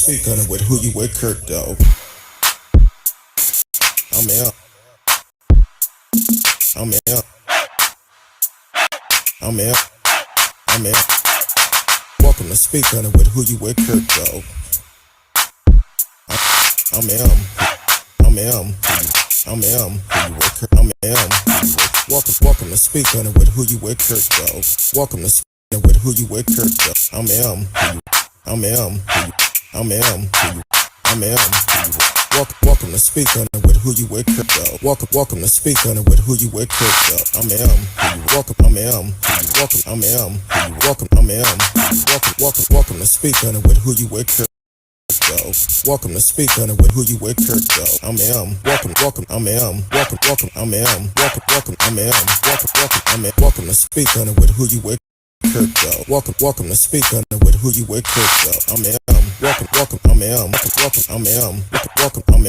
speak on it with who you with, Curtdog. I'm out. I'm out. I'm out. I'm out. Welcome to speak on it with who you with, Curtdog. I'm out. I'm out. I'm out. I'm out. Welcome to speak on it with who you with, Curtdog. Welcome to speak on it with who you with, Curtdog. I'm out. I'm out. I'm out. I'm out. Welcome to speak on it with who you with, Curtdog. Welcome to speak on it with who you with, Curtdog. I'm welcome. I'm welcome. I'm welcome. I'm welcome to speak on it with who you with, Curtdog. Welcome to speak on it with who you with, Curtdog. I'm welcome. I'm welcome. I'm welcome. I'm welcome to speak on it with who you with, Curtdog. Welcome to speak on it with who you with, Curtdog. I'm welcome. I'm welcome. I'm welcome. I'm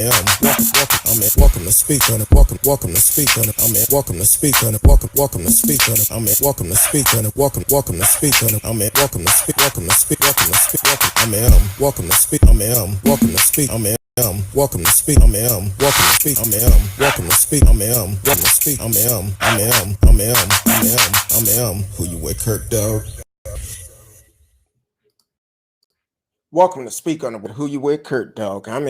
welcome to speak on it. Welcome to speak on it. I'm welcome to speak on it. Welcome to speak on it. I'm welcome to speak on it. Welcome to speak on it. I'm welcome to speak. Welcome to speak. I'm welcome to speak. I'm welcome to speak. I'm welcome to speak. I'm welcome to speak. I'm welcome to speak. I'm welcome to speak. I'm who you with, Curtdog. Welcome to speak on it with who you with, Curtdog. I'm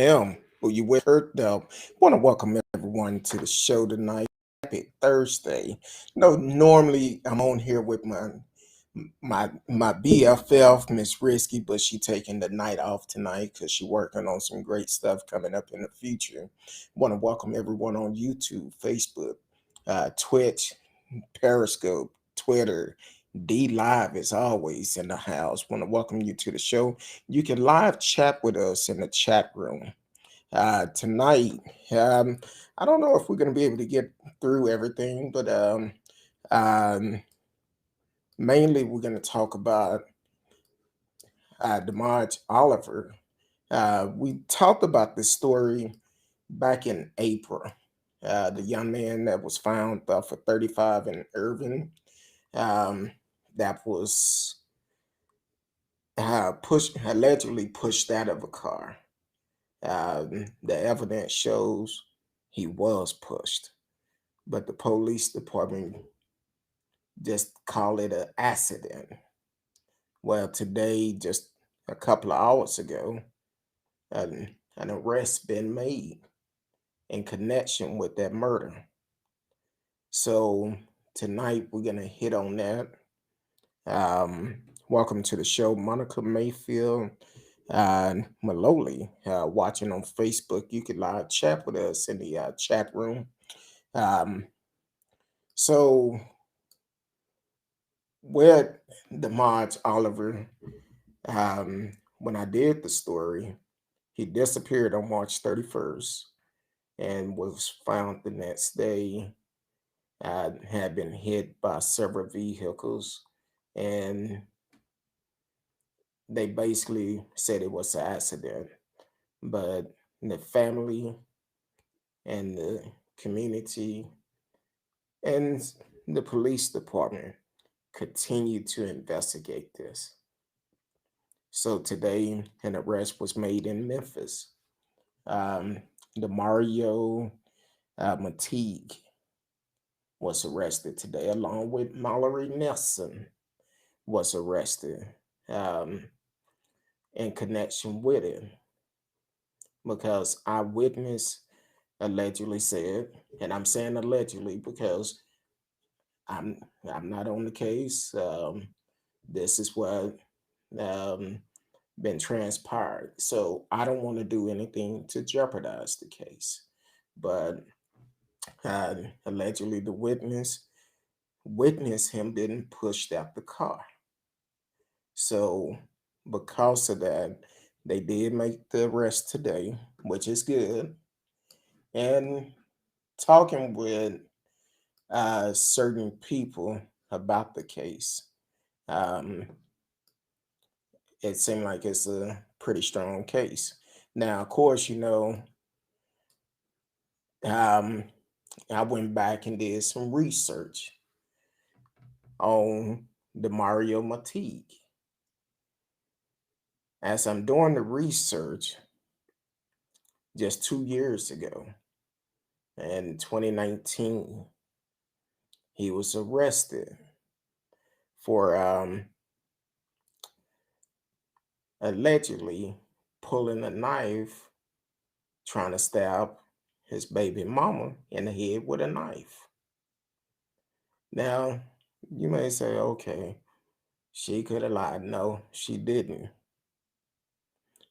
who you with, Curtdog. Want to welcome everyone to the show tonight. Happy Thursday. Normally I'm on here with my BFF, Miss Risky, but she taking the night off tonight because she working on some great stuff coming up in the future. Want to welcome everyone on YouTube, Facebook, Twitch, Periscope, Twitter. D Live is always in the house. Want to welcome you to the show. You can live chat with us in the chat room. Tonight, I don't know if we're going to be able to get through everything, but mainly we're going to talk about Demajai Oliver. We talked about this story back in April. The young man that was found for 35 in Irving. That was allegedly pushed out of a car. The evidence shows he was pushed, but the police department just call it an accident. Well, today, just a couple of hours ago, an arrest been made in connection with that murder. So tonight we're gonna hit on that. Welcome to the show, Monica Mayfield, Maloli, watching on Facebook. You can live chat with us in the chat room. So with Demajai Oliver, when I did the story, he disappeared on March 31st and was found the next day. Had been hit by several vehicles, and they basically said it was an accident. But the family and the community and the police department continue to investigate this. So today, an arrest was made in Memphis. Demario Montague was arrested today, along with Mallory Nelson was arrested in connection with it, because eyewitness allegedly said, and I'm saying allegedly because I'm not on the case. This is what been transpired. So I don't want to do anything to jeopardize the case. But allegedly the witness him didn't push out the car. So because of that, they did make the arrest today, which is good. And talking with certain people about the case, it seemed like it's a pretty strong case. Now, of course, I went back and did some research on Demario Montague. As I'm doing the research, just 2 years ago, in 2019, he was arrested for allegedly pulling a knife, trying to stab his baby mama in the head with a knife. Now, you may say, okay, she could have lied. No, she didn't.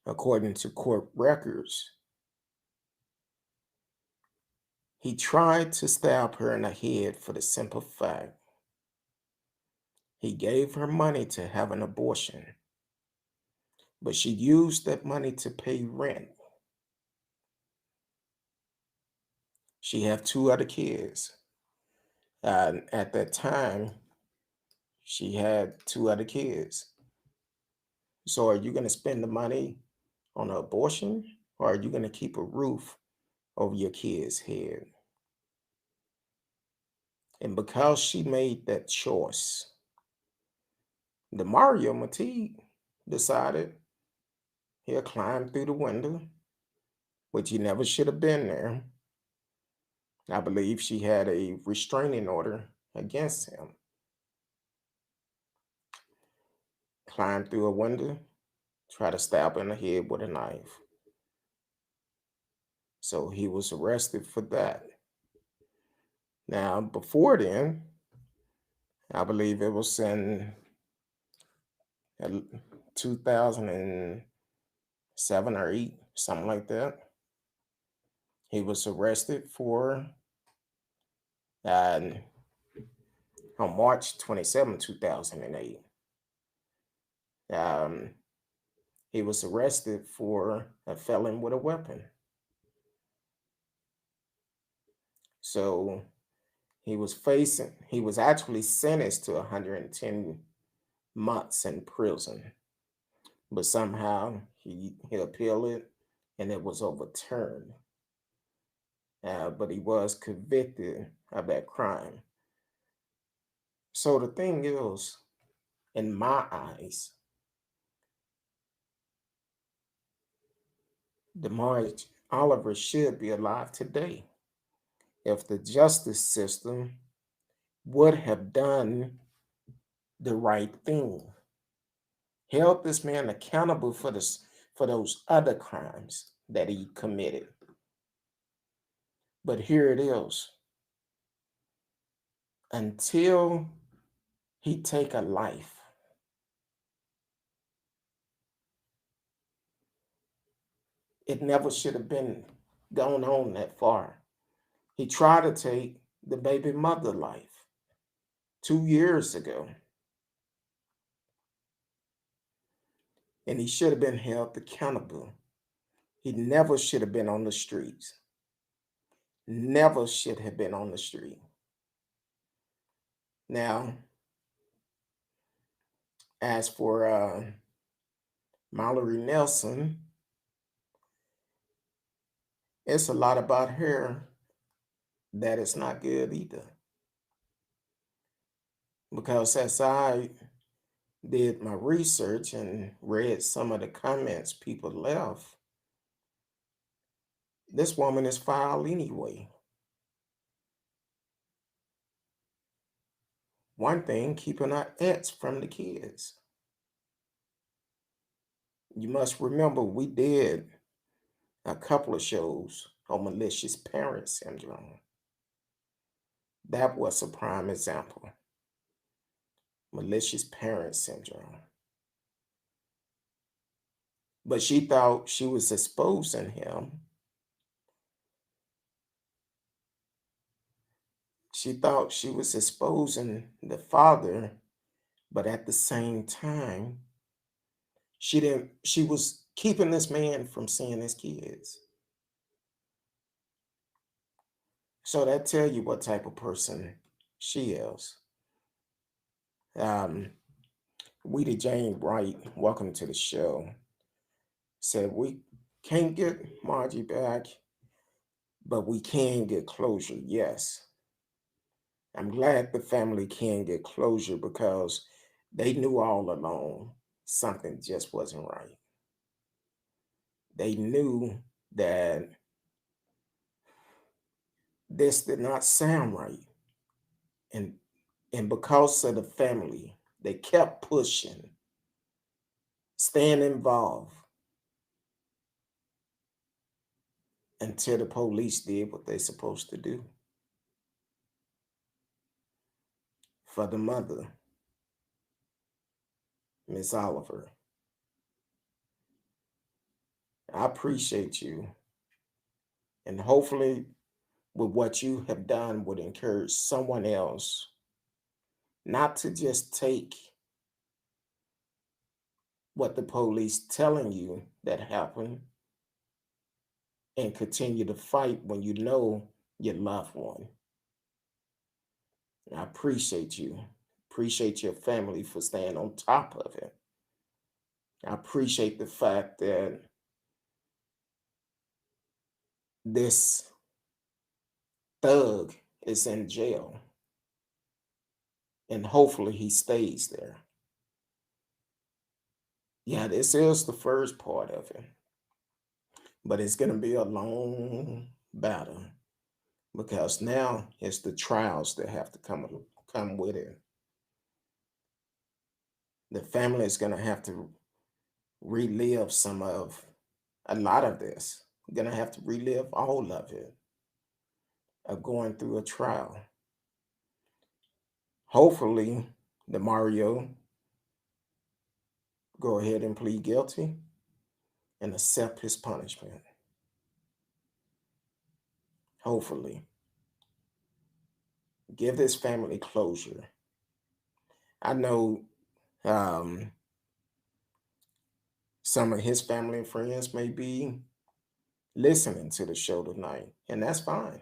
According to court records, he tried to stab her in the head for the simple fact he gave her money to have an abortion, but she used that money to pay rent. She had 2 other kids. At that time, she had 2 other kids. So are you going to spend the money on an abortion, or are you going to keep a roof over your kid's head? And because she made that choice, Demario Montague decided he'll climb through the window, which he never should have been there. I believe she had a restraining order against him. Climbed through a window, try to stab her in the head with a knife. So he was arrested for that. Now, before then, I believe it was in 2007 or 8, something like that. He was arrested for on March 27, 2008. He was arrested for a felon with a weapon. So he was actually sentenced to 110 months in prison, but somehow he appealed it and it was overturned. But he was convicted of that crime. So the thing is, in my eyes, Demajai Oliver should be alive today if the justice system would have done the right thing, held this man accountable for those other crimes that he committed. But here it is. Until he take a life, it never should have been gone on that far. He tried to take the baby mother life 2 years ago, and he should have been held accountable. He never should have been on the streets. Never should have been on the street. Now, as for Mallory Nelson, it's a lot about her that is not good either. Because as I did my research and read some of the comments people left, this woman is foul anyway. One thing, keeping her ex from the kids. You must remember we did a couple of shows on malicious parent syndrome. That was a prime example. Malicious parent syndrome. But she thought she was exposing him. She thought she was exposing the father, but at the same time, she was keeping this man from seeing his kids. So that tell you what type of person she is. Weedy Jane Wright, welcome to the show, said we can't get Margie back, but we can get closure. Yes. I'm glad the family can get closure because they knew all along something just wasn't right. They knew that this did not sound right. And because of the family, they kept pushing, staying involved until the police did what they're supposed to do for the mother, Miss Oliver. I appreciate you. And hopefully, with what you have done, would encourage someone else not to just take what the police telling you that happened and continue to fight when you know your loved one. I appreciate you. Appreciate your family for staying on top of it. I appreciate the fact that this thug is in jail and hopefully he stays there. Yeah, this is the first part of it, but it's going to be a long battle because now it's the trials that have to come with it. The family is going to have to relive a lot of this. Going to have to relive all of it of going through a trial. Hopefully, Demario go ahead and plead guilty and accept his punishment. Hopefully, give this family closure. I know some of his family and friends may be listening to the show tonight, and that's fine.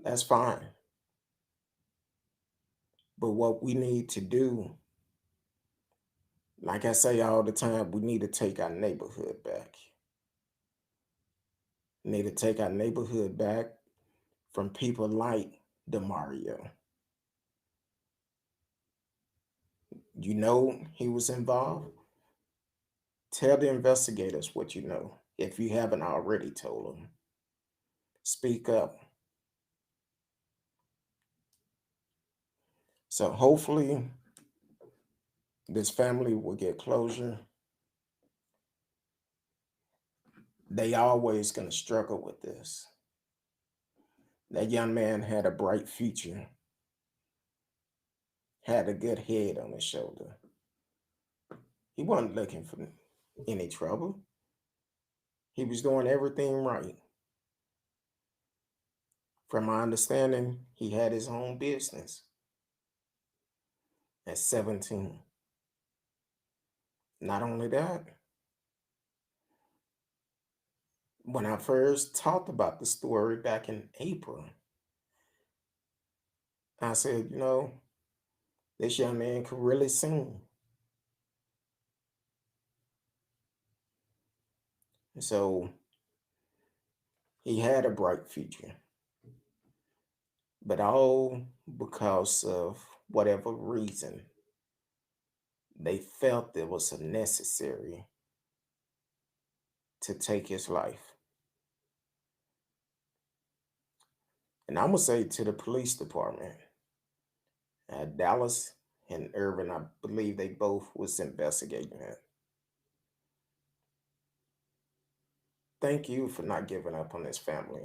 That's fine. But what we need to do, like I say all the time, we need to take our neighborhood back. We need to take our neighborhood back from people like Demario. You know he was involved. Tell the investigators what you know if you haven't already told them. Speak up. So hopefully this family will get closure. They always going to struggle with this. That young man had a bright future, had a good head on his shoulder. He wasn't looking for any trouble. He was doing everything right. From my understanding, he had his own business at 17. Not only that, when I first talked about the story back in April, I said, this young man could really sing. So he had a bright future. But all because of whatever reason, they felt it was necessary to take his life. And I'm going to say to the police department, Dallas and Irvin, I believe they both was investigating it. Thank you for not giving up on this family.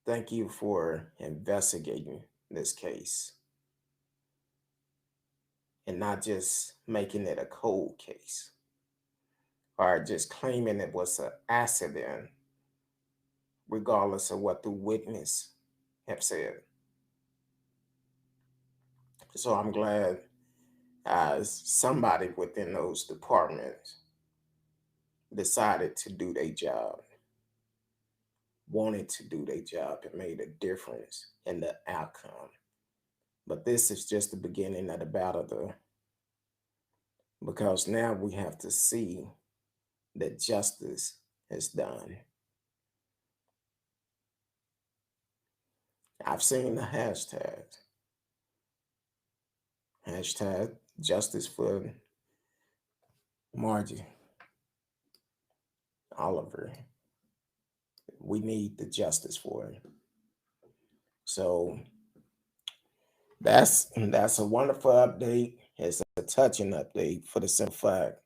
Thank you for investigating this case and not just making it a cold case or just claiming it was an accident, regardless of what the witness have said. So I'm glad somebody within those departments decided to do their job, wanted to do their job, and made a difference in the outcome. But this is just the beginning of the battle, though, because now we have to see that justice is done. I've seen the hashtag justice for Margie. Oliver. We need the justice for it. So that's a wonderful update. It's a touching update for the simple fact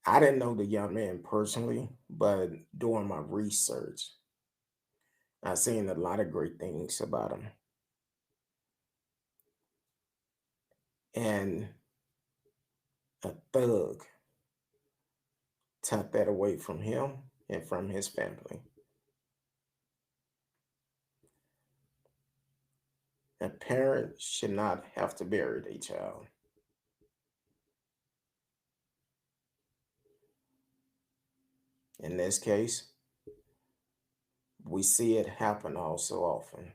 I didn't know the young man personally, but doing my research, I've seen a lot of great things about him. And a thug took that away from him and from his family. A parent should not have to bury their child. In this case, we see it happen all so often,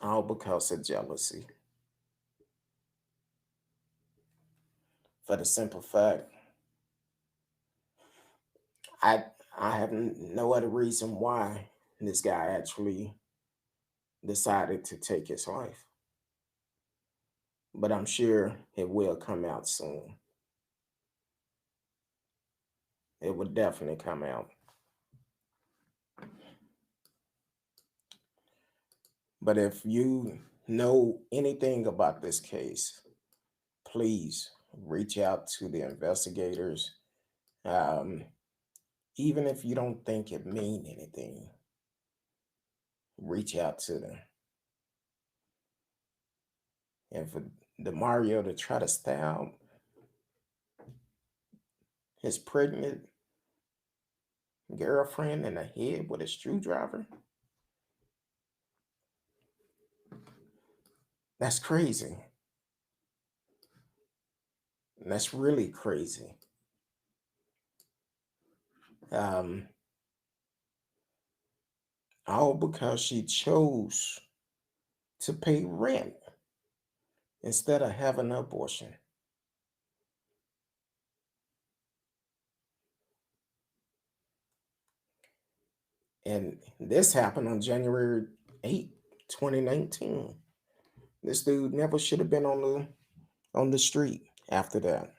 all because of jealousy. For the simple fact, I I have no other reason why this guy actually decided to take his life, but I'm sure it will come out soon. It will definitely come out. But if you know anything about this case, please reach out to the investigators. Um, Even if you don't think it mean anything, reach out to them. And for Demario to try to stab his pregnant girlfriend in the head with a screwdriver, that's crazy. That's really crazy. Um, all because she chose to pay rent instead of having an abortion. And this happened on January 8th, 2019. This dude never should have been on the street after that.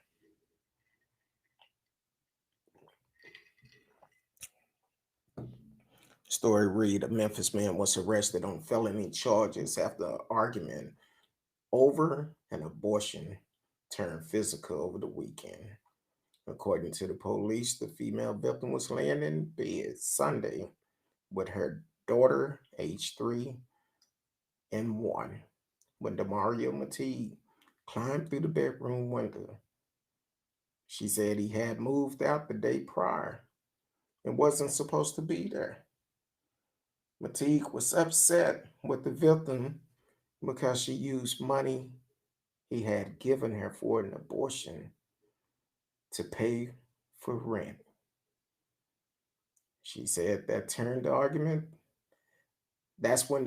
Story read: a Memphis man was arrested on felony charges after an argument over an abortion turned physical over the weekend. According to the police, the female victim was laying in bed Sunday with her daughter, aged 3 and 1, when Demario Montague climbed through the bedroom window. She said he had moved out the day prior and wasn't supposed to be there. Montague was upset with the victim because she used money he had given her for an abortion to pay for rent. She said that's when the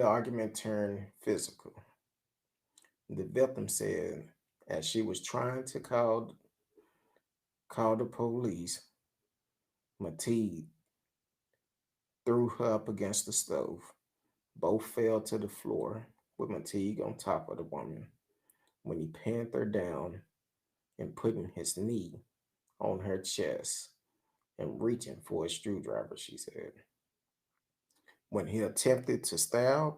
argument turned physical. The victim said as she was trying to call the police, Montague threw her up against the stove. Both fell to the floor with Montague on top of the woman when he pinned her down and putting his knee on her chest and reaching for a screwdriver, she said. When he attempted to stab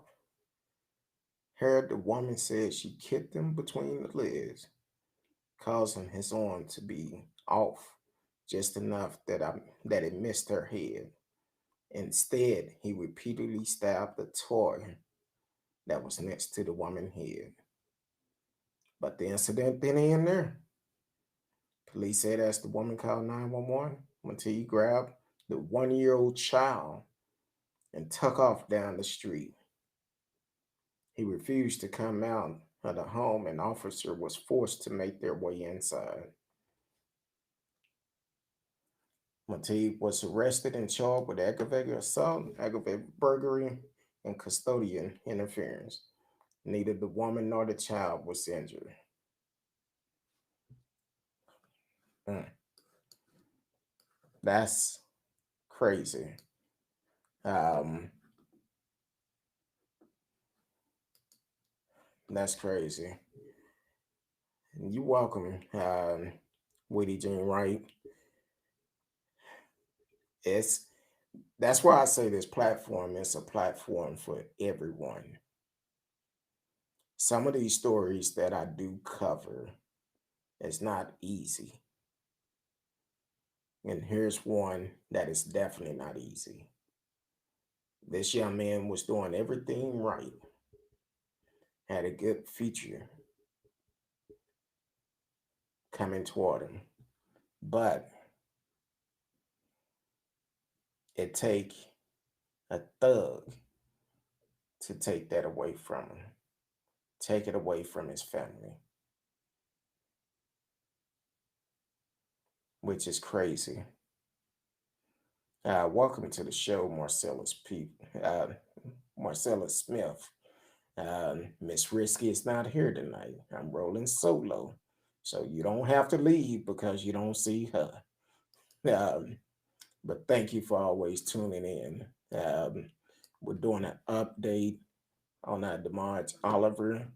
her, the woman said she kicked him between the legs, causing his arm to be off just enough that it missed her head. Instead, he repeatedly stabbed the toy that was next to the woman's head. But the incident didn't end there. Police said as the woman called 911, until he grabbed the 1-year-old child and took off down the street. He refused to come out of the home, and officer was forced to make their way inside. Montague was arrested and charged with aggravated assault, aggravated burglary, and custodial interference. Neither the woman nor the child was injured. Mm, that's crazy. Um, that's crazy. You're welcome, Woody Jean Wright. It's That's why I say this platform is a platform for everyone. Some of these stories that I do cover is not easy. And here's one that is definitely not easy. This young man was doing everything right, had a good future coming toward him. But it take a thug to take that away from him, take it away from his family, which is crazy. Welcome to the show, Marcellus Smith. Miss Risky is not here tonight. I'm rolling solo, so you don't have to leave because you don't see her. Um, but thank you for always tuning in. We're doing an update on Demajai Oliver.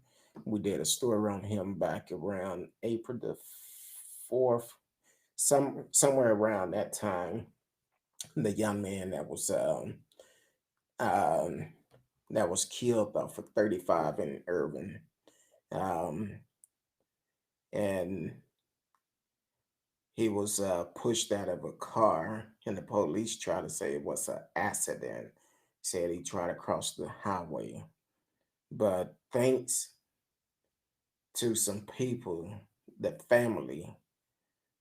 We did a story on him back around April the 4th, somewhere around that time. The young man um, that was killed off of 35 in Irving. Um, and he was pushed out of a car, and the police tried to say it was an accident. Said he tried to cross the highway. But thanks to some people, the family,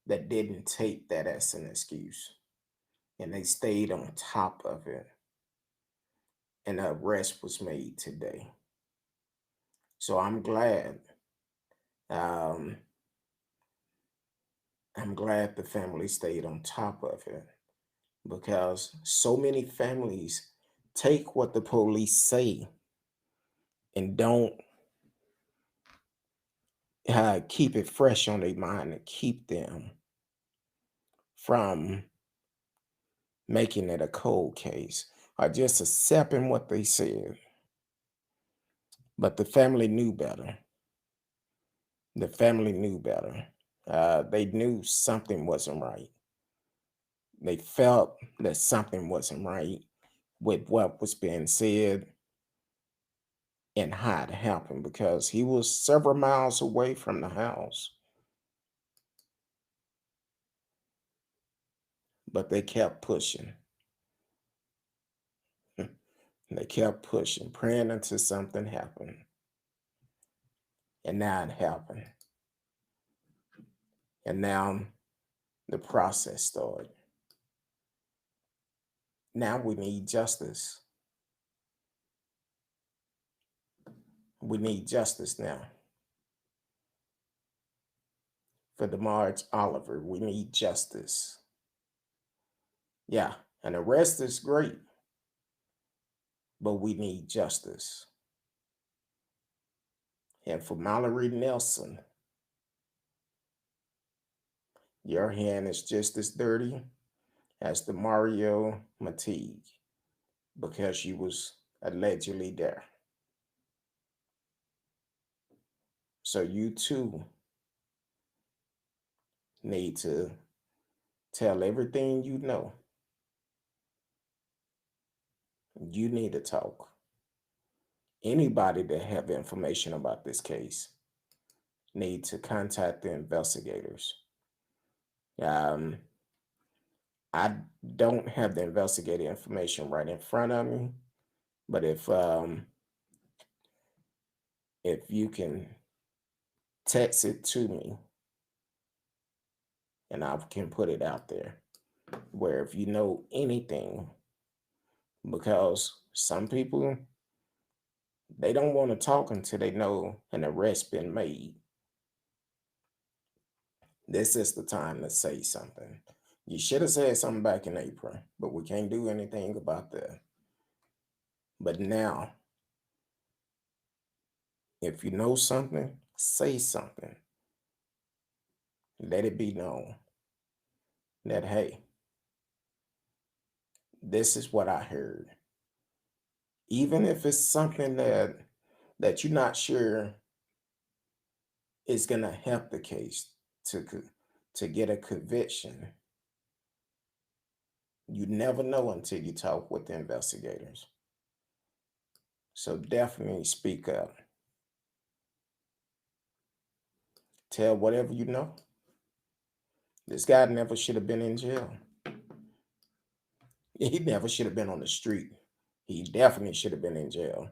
that didn't take that as an excuse, and they stayed on top of it, and an arrest was made today. So Um, I'm glad the family stayed on top of it because so many families take what the police say and don't keep it fresh on their mind and keep them from making it a cold case or just accepting what they said. But the family knew better. The family knew better. They knew something wasn't right. They felt that something wasn't right with what was being said and how it happened because he was several miles away from the house. But they kept pushing. They kept pushing, praying until something happened. And now it happened. And now the process started. Now we need justice. We need justice now. For Demajai Oliver, we need justice. Yeah, an arrest is great, but we need justice. And for Mallory Nelson, your hand is just as dirty as Demario Montague because you was allegedly there. So you too need to tell everything you know. You need to talk. Anybody that have information about this case need to contact the investigators. Um, I don't have the investigative information right in front of me, but if you can text it to me, and I can put it out there, where if you know anything, because some people they don't want to talk until they know an arrest been made. This is the time to say something. You should have said something back in April, but we can't do anything about that. But now, if you know something, say something. Let it be known that, hey, this is what I heard. Even if it's something that you're not sure is going to help the case to get a conviction. You never know until you talk with the investigators. So definitely speak up. Tell whatever you know. This guy never should have been in jail. He never should have been on the street. He definitely should have been in jail.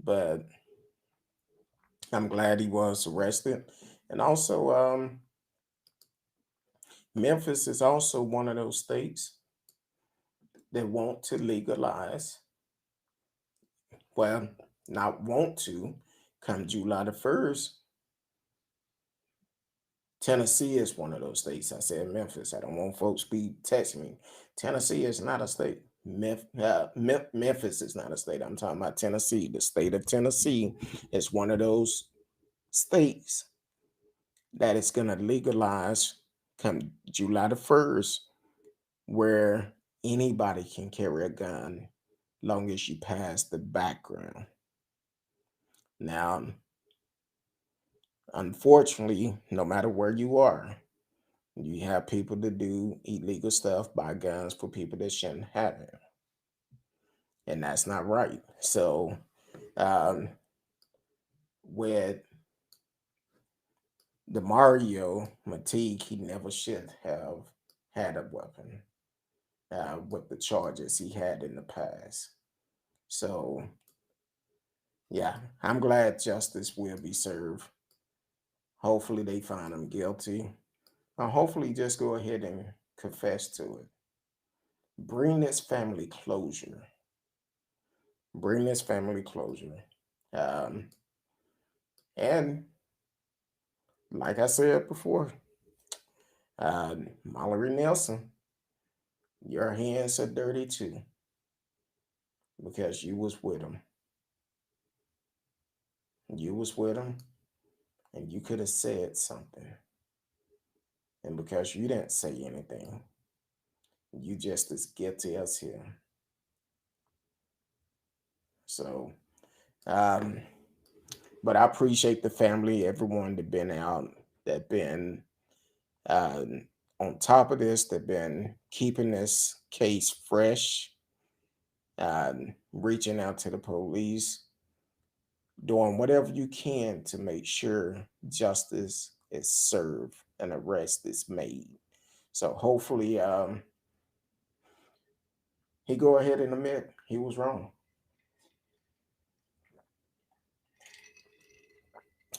But I'm glad he was arrested. And also, Memphis is also one of those states that want to legalize, well, not want to, come July the 1st. Tennessee is one of those states. I said Memphis. I don't want folks be texting me. Tennessee is not a state. Memphis is not a state. I'm talking about Tennessee. The state of Tennessee is one of those states that is going to legalize come July the 1st, where anybody can carry a gun long as you pass the background. Now, unfortunately, no matter where you are, you have people that do illegal stuff, buy guns for people that shouldn't have it. And that's not right. So, with Demario Montague, he never should have had a weapon with the charges he had in the past. So, yeah, I'm glad justice will be served. Hopefully, they find him guilty. Hopefully, just go ahead and confess to it. Bring this family closure. Bring this family closure. Um, and like I said before, Mallory Nelson, your hands are dirty too because you was with him. You was with him, and you could have said something. And because you didn't say anything, you just as guilty as him. So, um, but I appreciate the family, everyone that been out, that been on top of this, that been keeping this case fresh, reaching out to the police, doing whatever you can to make sure justice is served and arrest is made. So hopefully, he go ahead and admit he was wrong.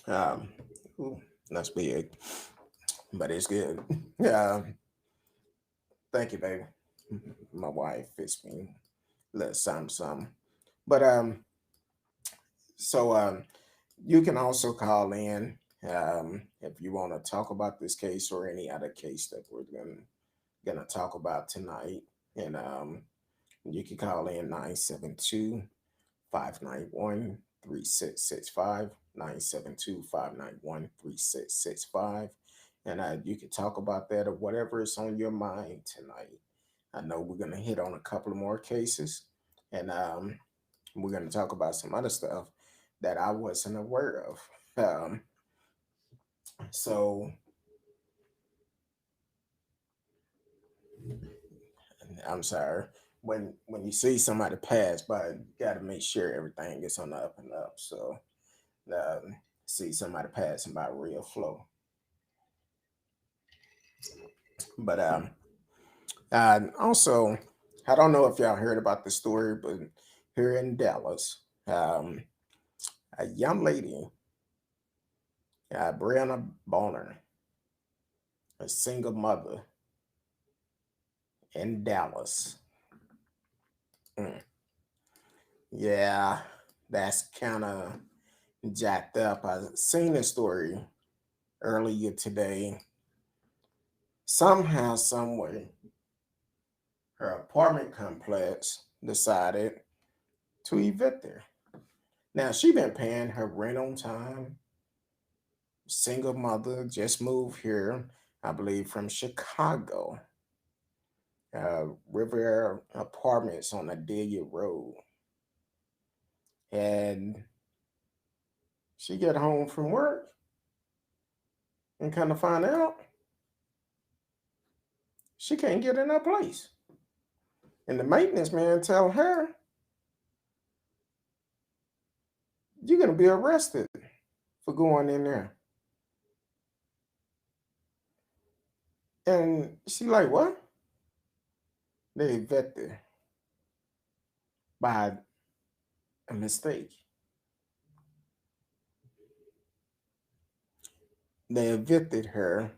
Um, ooh, that's big, but it's good. Thank you, baby. My wife fits me a little something. But so you can also call in if you want to talk about this case or any other case that we're gonna talk about tonight. And you can call in 972-591-3665, 972-591-3665. And you can talk about that or whatever is on your mind tonight. I know we're going to hit on a couple of more cases, and we're going to talk about some other stuff that I wasn't aware of. So I'm sorry. When you see somebody pass by, you got to make sure everything is on the up and up. So see somebody passing by real flow. But also, I don't know if y'all heard about the story, but here in Dallas, a young lady, Brianni Bonner, a single mother in Dallas. Mm, yeah, that's kind of jacked up. I seen this story earlier today. Somehow, someway, her apartment complex decided to evict her. Now she been paying her rent on time. Single mother, just moved here, I believe, from Chicago. Riviera Apartments on Adelia Road. And she get home from work. And kind of find out, she can't get in her place. And the maintenance man tell her, you're going to be arrested for going in there. And she like, what? They evicted by a mistake. They evicted her.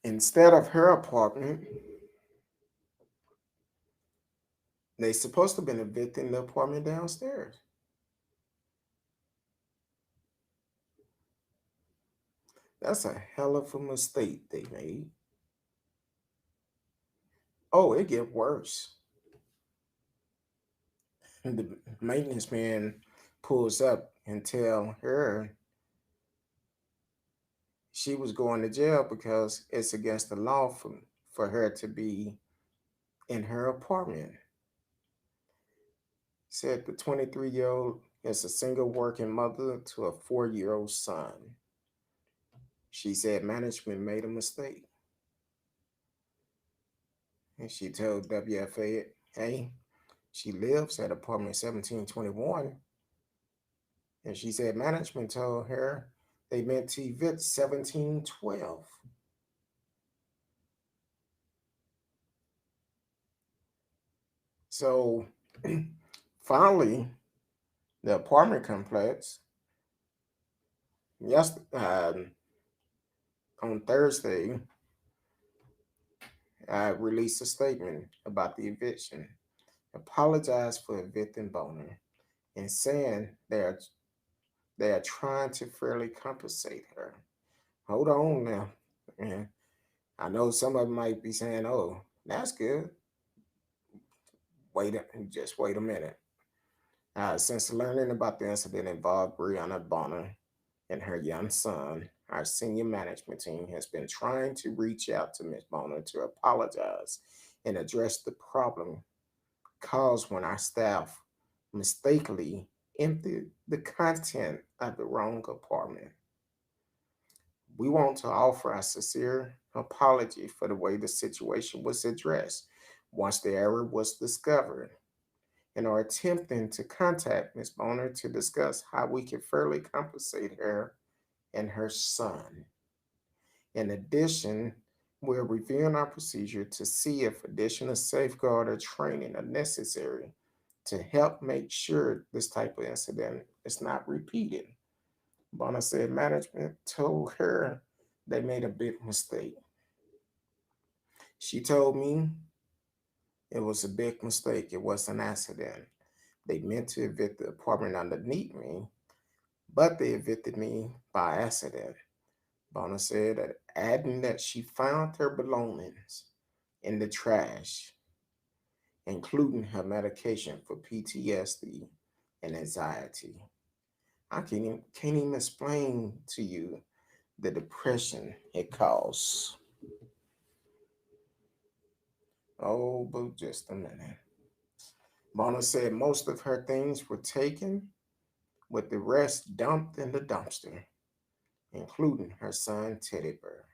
Instead of her apartment, they supposed to have been evicting the apartment downstairs. That's a hell of a mistake they made. Oh, it get worse. The maintenance man pulls up and tell her she was going to jail because it's against the law for her to be in her apartment. Said the 23-year-old is a single working mother to a 4-year-old son. She said management made a mistake. And she told WFA, hey, she lives at apartment 1721. And she said management told her they meant to evict 1712. So finally, the apartment complex, yes, on Thursday, released a statement about the eviction, apologized for evicting Bonner, and saying they are trying to fairly compensate her. Hold on now. And I know some of them might be saying, oh, that's good. Just wait a minute. Since learning about the incident involved Brianni Bonner and her young son, our senior management team has been trying to reach out to Ms. Bonner to apologize and address the problem caused when our staff mistakenly emptied the content of the wrong apartment. We want to offer a sincere apology for the way the situation was addressed once the error was discovered, and are attempting to contact Ms. Bonner to discuss how we can fairly compensate her and her son. In addition, we're reviewing our procedure to see if additional safeguard or training are necessary to help make sure this type of incident is not repeated. Bonner said management told her they made a big mistake. She told me it was a big mistake. It was an accident. They meant to evict the apartment underneath me, but they evicted me by accident. Bonner said, adding that she found her belongings in the trash, including her medication for PTSD and anxiety. I can't even explain to you the depression it caused. Oh, but just a minute. Bonner said most of her things were taken, with the rest dumped in the dumpster, including her son Teddy Bear.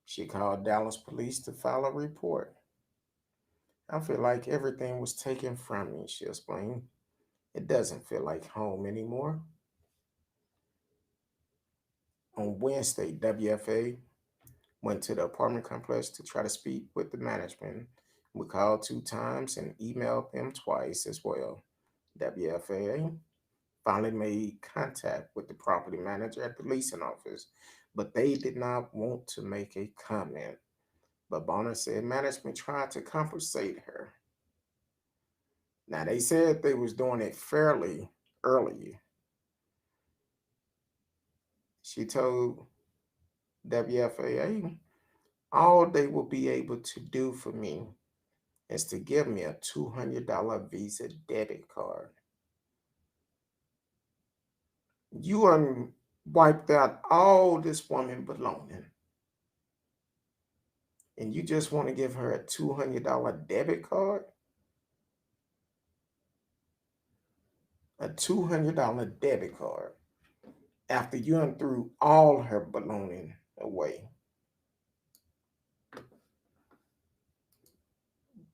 She called Dallas police to file a report. I feel like everything was taken from me, she explained. It doesn't feel like home anymore. On Wednesday, WFA went to the apartment complex to try to speak with the management. We called 2 times and emailed them twice as well. WFA finally made contact with the property manager at the leasing office, but they did not want to make a comment. But Bonner said management tried to compensate her. Now they said they was doing it fairly early. She told WFAA all they will be able to do for me is to give me a $200 Visa debit card. You wiped out all this woman belonging, and you just want to give her a $200 debit card? A $200 debit card. after you done threw all her belongings away,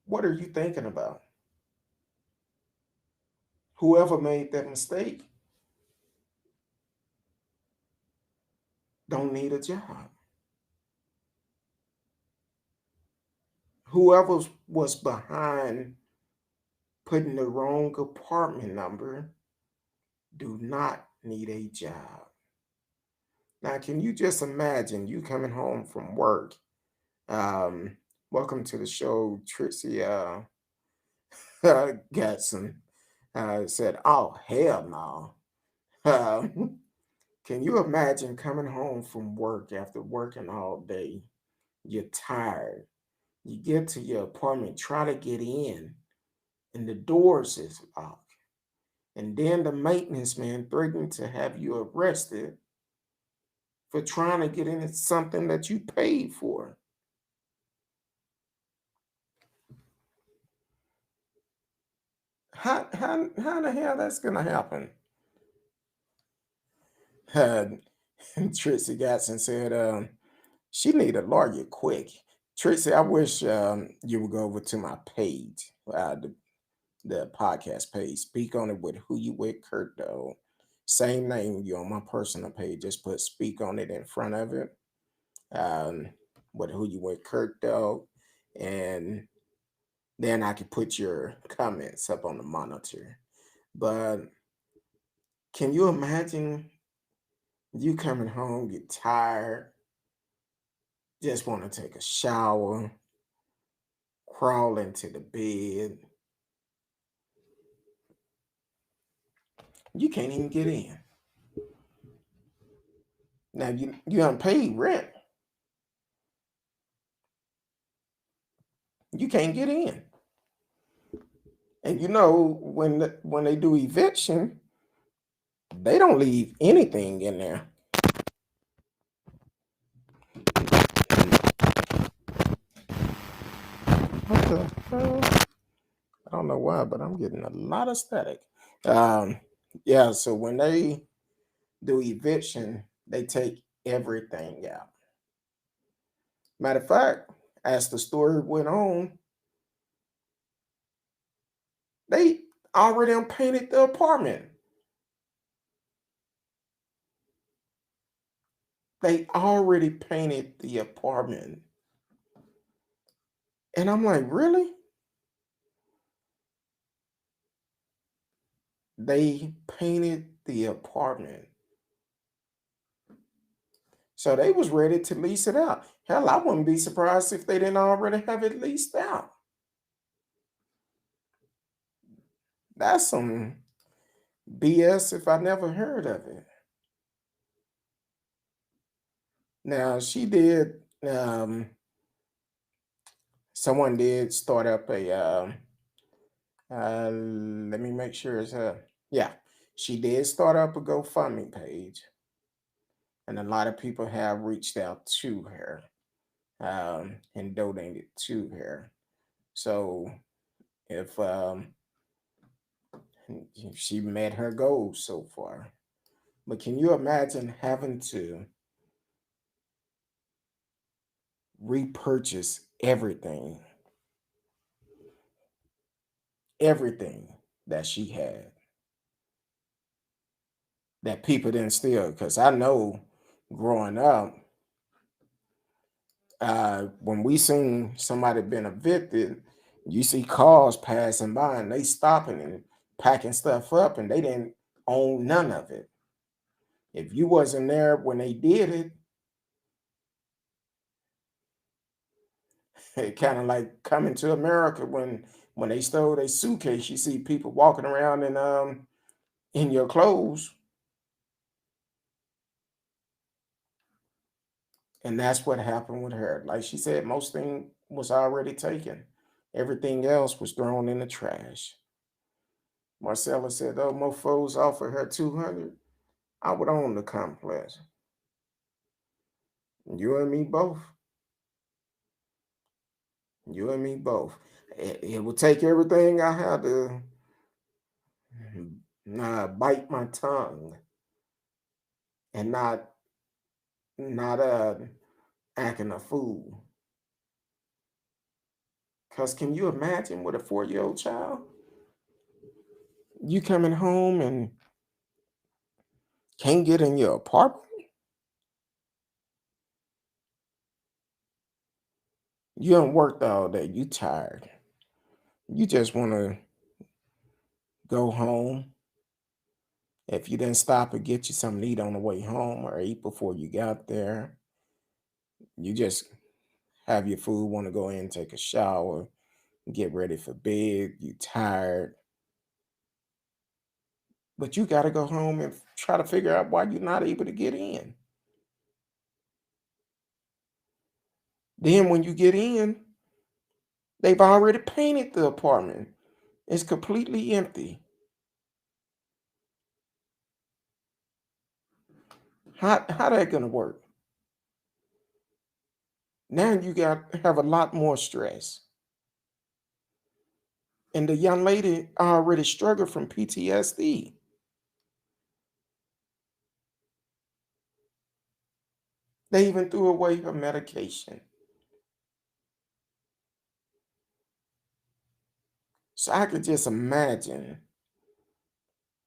what are you thinking about? Whoever made that mistake don't need a job. Whoever was behind putting the wrong apartment number do not need a job. Now, can you just imagine you coming home from work? Um, Welcome to the show, Trixie Gatson. Said, "Oh hell no." Can you imagine coming home from work after working all day? You're tired. You get to your apartment, try to get in, and the doors is locked. And then the maintenance man threatened to have you arrested for trying to get into something that you paid for. How the hell that's gonna happen? Uh, Trixie Gatson said, she need a lawyer quick. Trixie, I wish you would go over to my page, the podcast page. Speak on it with who you with, Curtdog. Same name you on my personal page. Just put speak on it in front of it. Um, with who you with, Curtdog, and then I can put your comments up on the monitor. But can you imagine you coming home, get tired, just want to take a shower, crawl into the bed. You can't even get in. Now you unpaid rent. You can't get in. And you know when they do eviction, they don't leave anything in there. What the hell? I don't know why, but I'm getting a lot of static. Um, yeah, so when they do eviction, they take everything out. Matter of fact, as the story went on, they already painted the apartment. They already painted the apartment. And I'm like, really? They painted the apartment. So they was ready to lease it out. Hell, I wouldn't be surprised if they didn't already have it leased out. That's some BS if I never heard of it. Now she did someone did start up a let me make sure it's yeah, she did start up a GoFundMe page, and a lot of people have reached out to her and donated to her. So if she met her goals so far, but can you imagine having to repurchase everything that she had that people didn't steal? Because I know growing up, when we seen somebody been evicted, you see cars passing by and they stopping and packing stuff up, and they didn't own none of it. If you wasn't there when they did it, it kind of like coming to America when they stole their suitcase. You see people walking around in your clothes, and that's what happened with her. Like she said, most thing was already taken. Everything else was thrown in the trash. Marcella said, "Oh, mofos offered her 200. I would own the complex. You and me both. You and me both. It would take everything I had to bite my tongue and not acting a fool. Because can you imagine with a 4-year-old child? You coming home and can't get in your apartment? You done worked all day. You tired. You just want to go home. If you didn't stop and get you something to eat on the way home or eat before you got there, you just have your food, want to go in, take a shower, get ready for bed. You tired. But you got to go home and try to figure out why you're not able to get in. Then when you get in, they've already painted the apartment. It's completely empty. How that gonna work? Now you got have a lot more stress. And the young lady already struggled from PTSD. They even threw away her medication. So I could just imagine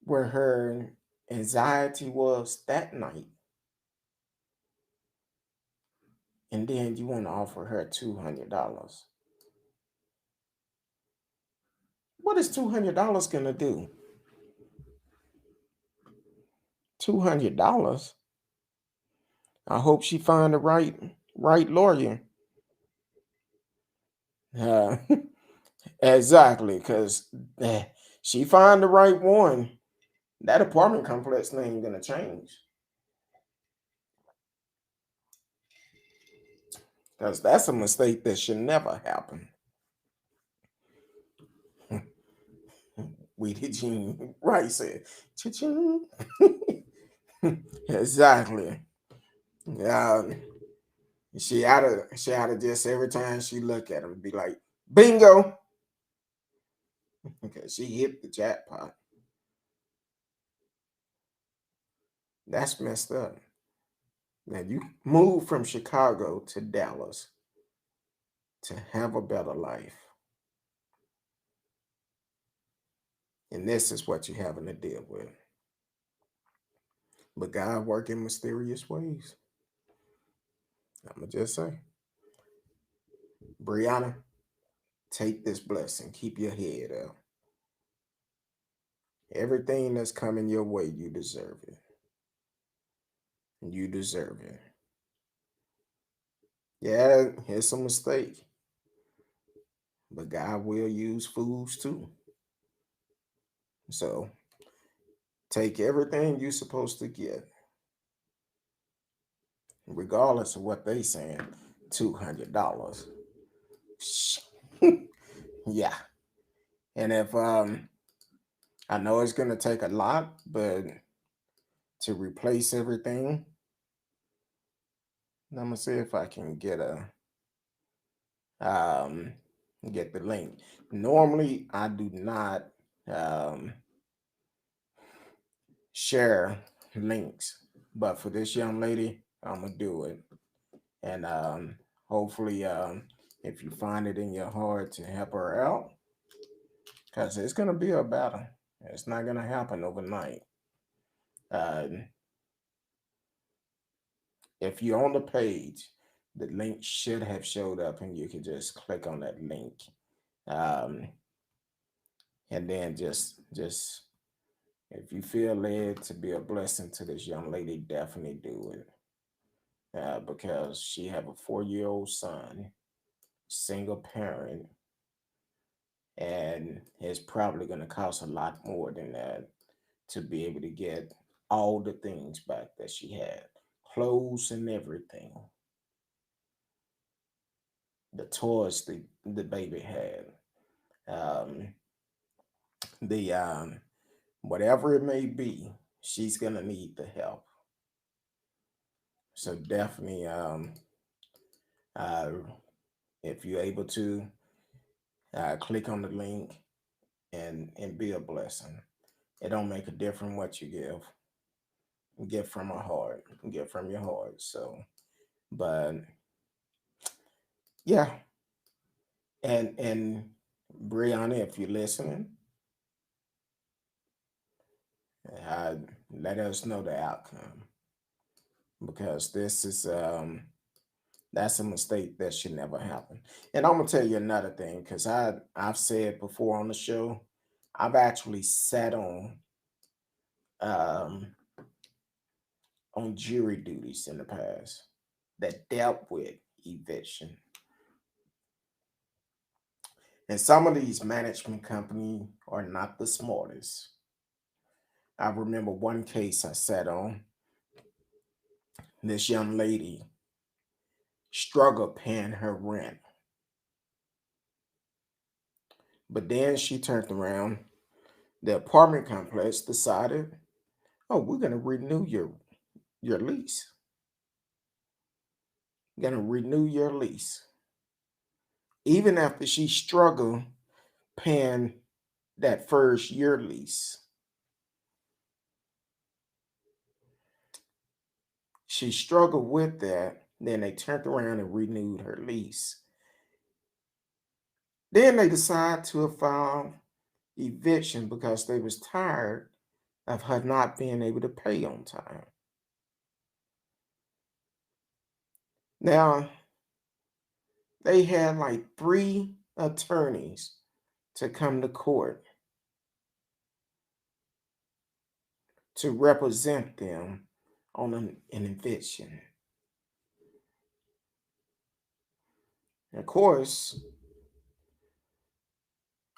where her anxiety was that night. And then you want to offer her $200. What is $200 gonna do? $200. I hope she find the right lawyer. Uh, exactly, because she find the right one. That apartment complex ain't gonna change. Because that's a mistake that should never happen. We did Gene right said. Cha-ching. Exactly. Um, she oughta just every time she look at him be like, bingo. Okay, she hit the jackpot. That's messed up. Now you moved from Chicago to Dallas to have a better life. And this is what you're having to deal with. But God work in mysterious ways. I'ma just say, Brianna, take this blessing. Keep your head up. Everything that's coming your way, you deserve it. You deserve it. Yeah, it's a mistake. But God will use fools too. So take everything you're supposed to get, regardless of what they saying, $200. Yeah. And if I know it's gonna take a lot, but to replace everything, I'm gonna see if I can um get the link. Normally I do not um share links, but for this young lady, I'm gonna do it. And hopefully if you find it in your heart to help her out, because it's gonna be a battle. It's not gonna happen overnight. Uh, if you're on the page, the link should have showed up, and you can just click on that link, um, and then just if you feel led to be a blessing to this young lady, definitely do it. Because she have a 4-year-old son, single parent, and it's probably going to cost a lot more than that to be able to get all the things back that she had, clothes and everything, the toys the baby had, um, the whatever it may be, she's going to need the help. So definitely, uh, if you're able to, click on the link and be a blessing. It don't make a difference what you give. Get from a heart. Get from your heart. So, but yeah, and Brianni, if you're listening, uh, let us know the outcome because this is that's a mistake that should never happen. And I'm gonna tell you another thing because I've said before on the show, I've actually sat um, on jury duties in the past that dealt with eviction. And some of these management companies are not the smartest. I remember one case I sat on. This young lady struggled paying her rent. But then she turned around. The apartment complex decided, oh, we're going to renew your lease. Going to renew your lease. Even after she struggled paying that first year lease, she struggled with that. Then they turned around and renewed her lease. Then they decided to file eviction because they was tired of her not being able to pay on time. Now, they had like 3 attorneys to come to court to represent them on an eviction. Of course,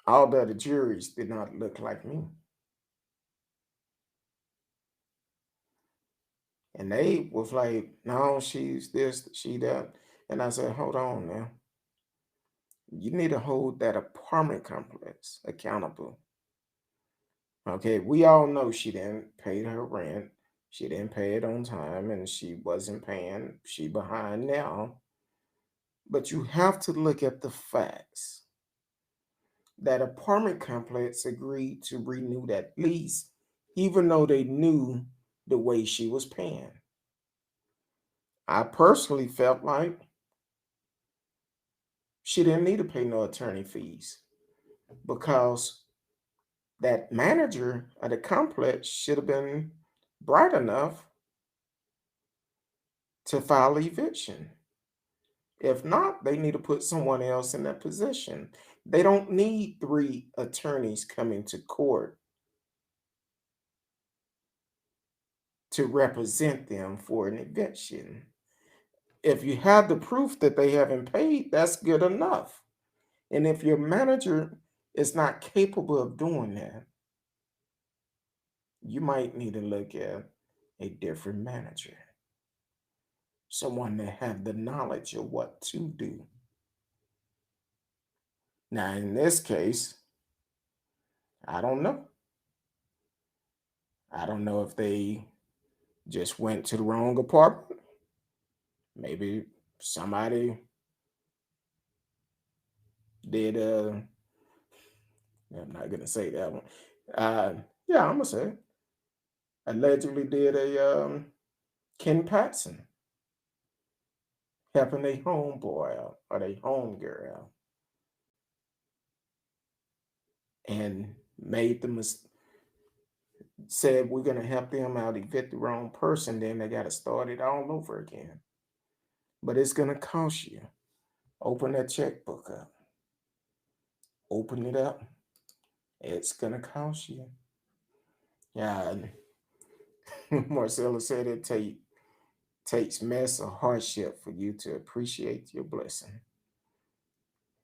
all the other juries did not look like me. And they was like, no, she's this, she that. And I said, hold on now. You need to hold that apartment complex accountable. Okay, we all know she didn't pay her rent. She didn't pay it on time and she wasn't paying. She behind now. But you have to look at the facts. That apartment complex agreed to renew that lease, even though they knew the way she was paying. I personally felt like she didn't need to pay no attorney fees because that manager of the complex should have been bright enough to file eviction. If not, they need to put someone else in that position. They don't need 3 attorneys coming to court to represent them for an eviction. If you have the proof that they haven't paid, that's good enough. And if your manager is not capable of doing that, you might need to look at a different manager, someone that have the knowledge of what to do. Now, in this case, I don't know. I don't know if they just went to the wrong apartment. Maybe somebody did I'm not gonna say that one. Uh yeah, I'm gonna say it. Allegedly did a Ken Patson helping a homeboy out or a homegirl out and made them said we're gonna help them out, evict the wrong person, then they gotta start it all over again. But it's gonna cost you. Open that checkbook up. Open it up. It's gonna cost you. Yeah, Marcella said takes mess or hardship for you to appreciate your blessing.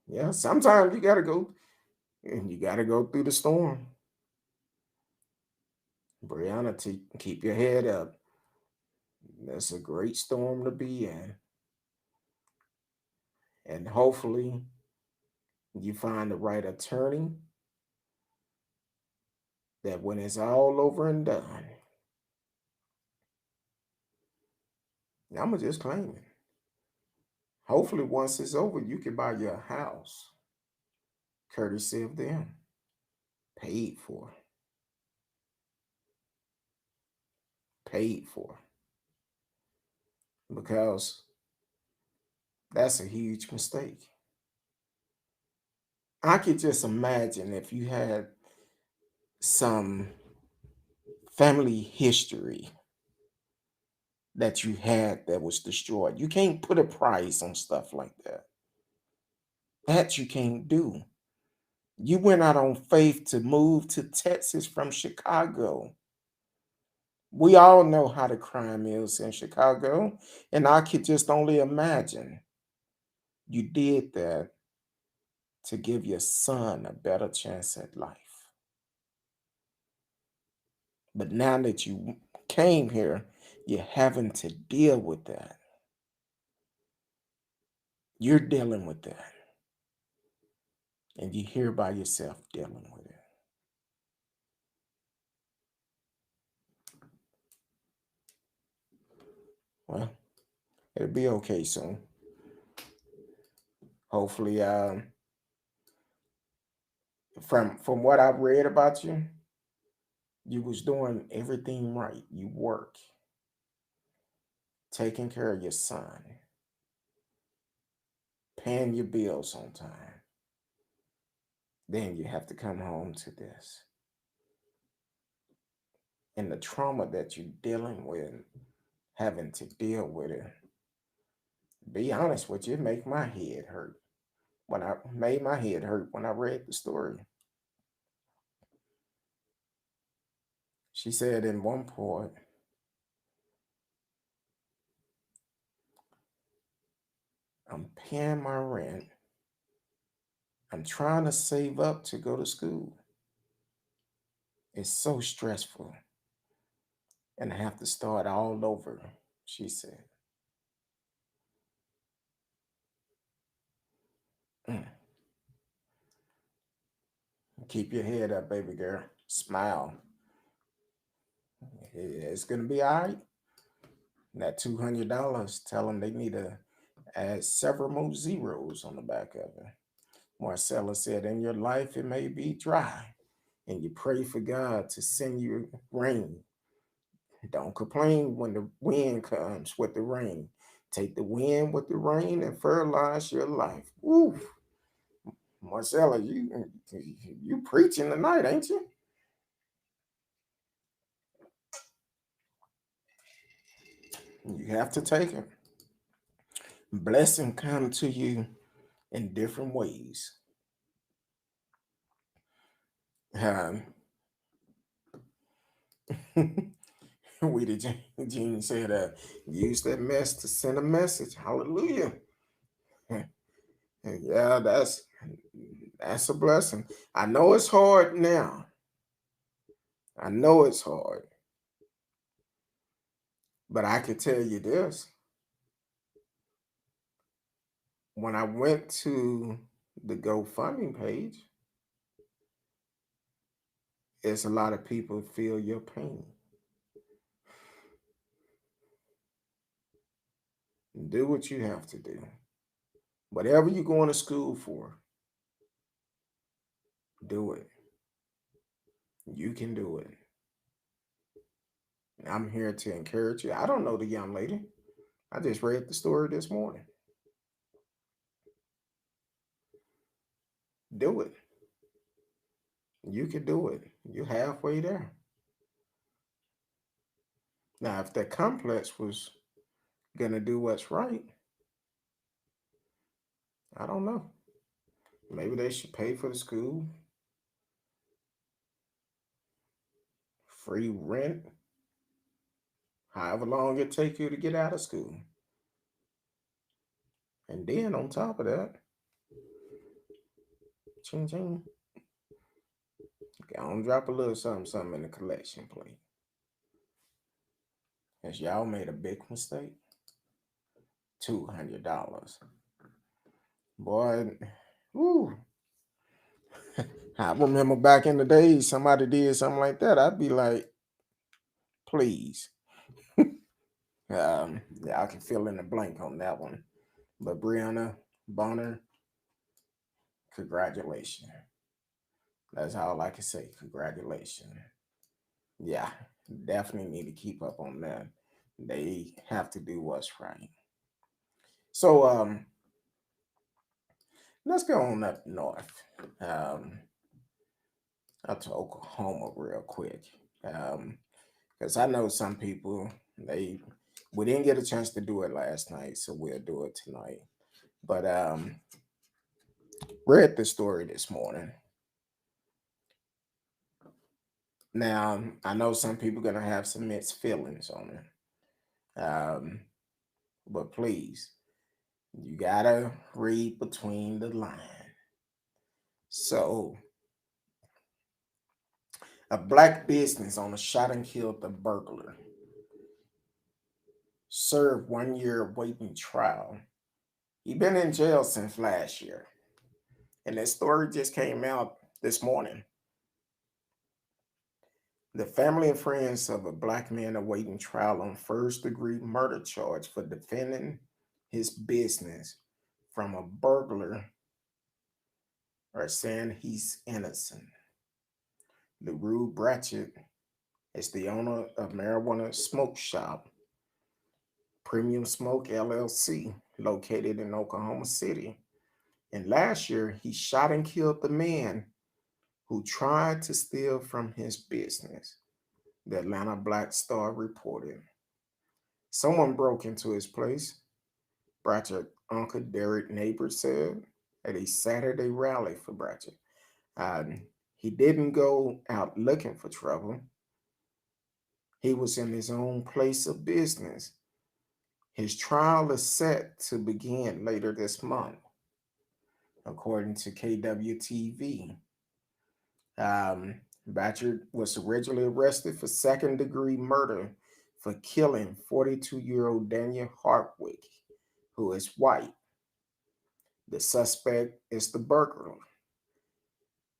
Yeah, sometimes you gotta go and you gotta go through the storm. Brianna, keep your head up. That's a great storm to be in. And hopefully you find the right attorney that when it's all over and done, I'ma just claim it. Hopefully once it's over, you can buy your house, courtesy of them, paid for. paid for, because that's a huge mistake. I could just imagine if you had some family history that you had that was destroyed. You can't put a price on stuff like that. That you can't do. You went out on faith to move to Texas from Chicago. We all know how the crime is in Chicago, and I could just only imagine you did that to give your son a better chance at life. But now that you came here, you're having to deal with that. You're dealing with that. And you're here by yourself dealing with it. Well, it'll be okay soon. Hopefully, from what I've read about you, you was doing everything right. You work, taking care of your son, paying your bills on time. Then you have to come home to this. And the trauma that you're dealing with, having to deal with it, be honest with you, it make my head hurt. When I made my head hurt when I read the story. She said in one point, I'm paying my rent. I'm trying to save up to go to school. It's so stressful. And I have to start all over, she said. Mm. Keep your head up, baby girl. Smile. It's going to be all right. That $200, tell them they need to add several more zeros on the back of it. Marcella said, in your life, it may be dry, and you pray for God to send you rain. Don't complain when the wind comes with the rain. Take the wind with the rain and fertilize your life. Ooh, Marcella, you preaching tonight, ain't you? You have to take it. Blessing come to you in different ways. Um, we the Gene said, use that mess to send a message. Hallelujah. Yeah, that's a blessing. I know it's hard now. I know it's hard. But I can tell you this. When I went to the GoFundMe page, it's a lot of people feel your pain. Do what you have to do. Whatever you're going to school for, do it. You can do it. I'm here to encourage you. I don't know the young lady. I just read the story this morning. Do it. You can do it. You're halfway there. Now, if that complex was going to do what's right, I don't know. Maybe they should pay for the school, free rent, however long it take you to get out of school. And then on top of that, ching ching, go on drop a little something in the collection plate. As y'all made a big mistake. $200. Boy, woo. I remember back in the days, somebody did something like that. I'd be like, please. Yeah, I can fill in the blank on that one. But Brianni Bonner, congratulations. That's all I can say. Congratulations. Yeah, definitely need to keep up on that. They have to do what's right. So let's go on up north, um, up to Oklahoma real quick, because I know some people they we didn't get a chance to do it last night, so we'll do it tonight. But read the story this morning. Now I know some people gonna have some mixed feelings on it, but please, you gotta read between the lines. So, a black business owner shot and killed a burglar, served 1 year waiting trial. He been in jail since last year, and that story just came out this morning. The family and friends of a black man awaiting trial on first-degree murder charge for defending his business from a burglar are saying he's innocent. LaRue Bratcher is the owner of marijuana smoke shop Premium Smoke LLC, located in Oklahoma City. And last year, he shot and killed the man who tried to steal from his business, the Atlanta Black Star reported. Someone broke into his place, Bratcher Uncle Derek Neighbor said at a Saturday rally for Bratcher. He didn't go out looking for trouble. He was in his own place of business. His trial is set to begin later this month, according to KWTV. Bratcher was originally arrested for second-degree murder for killing 42-year-old Daniel Hartwick, who is white. The suspect is the burglar.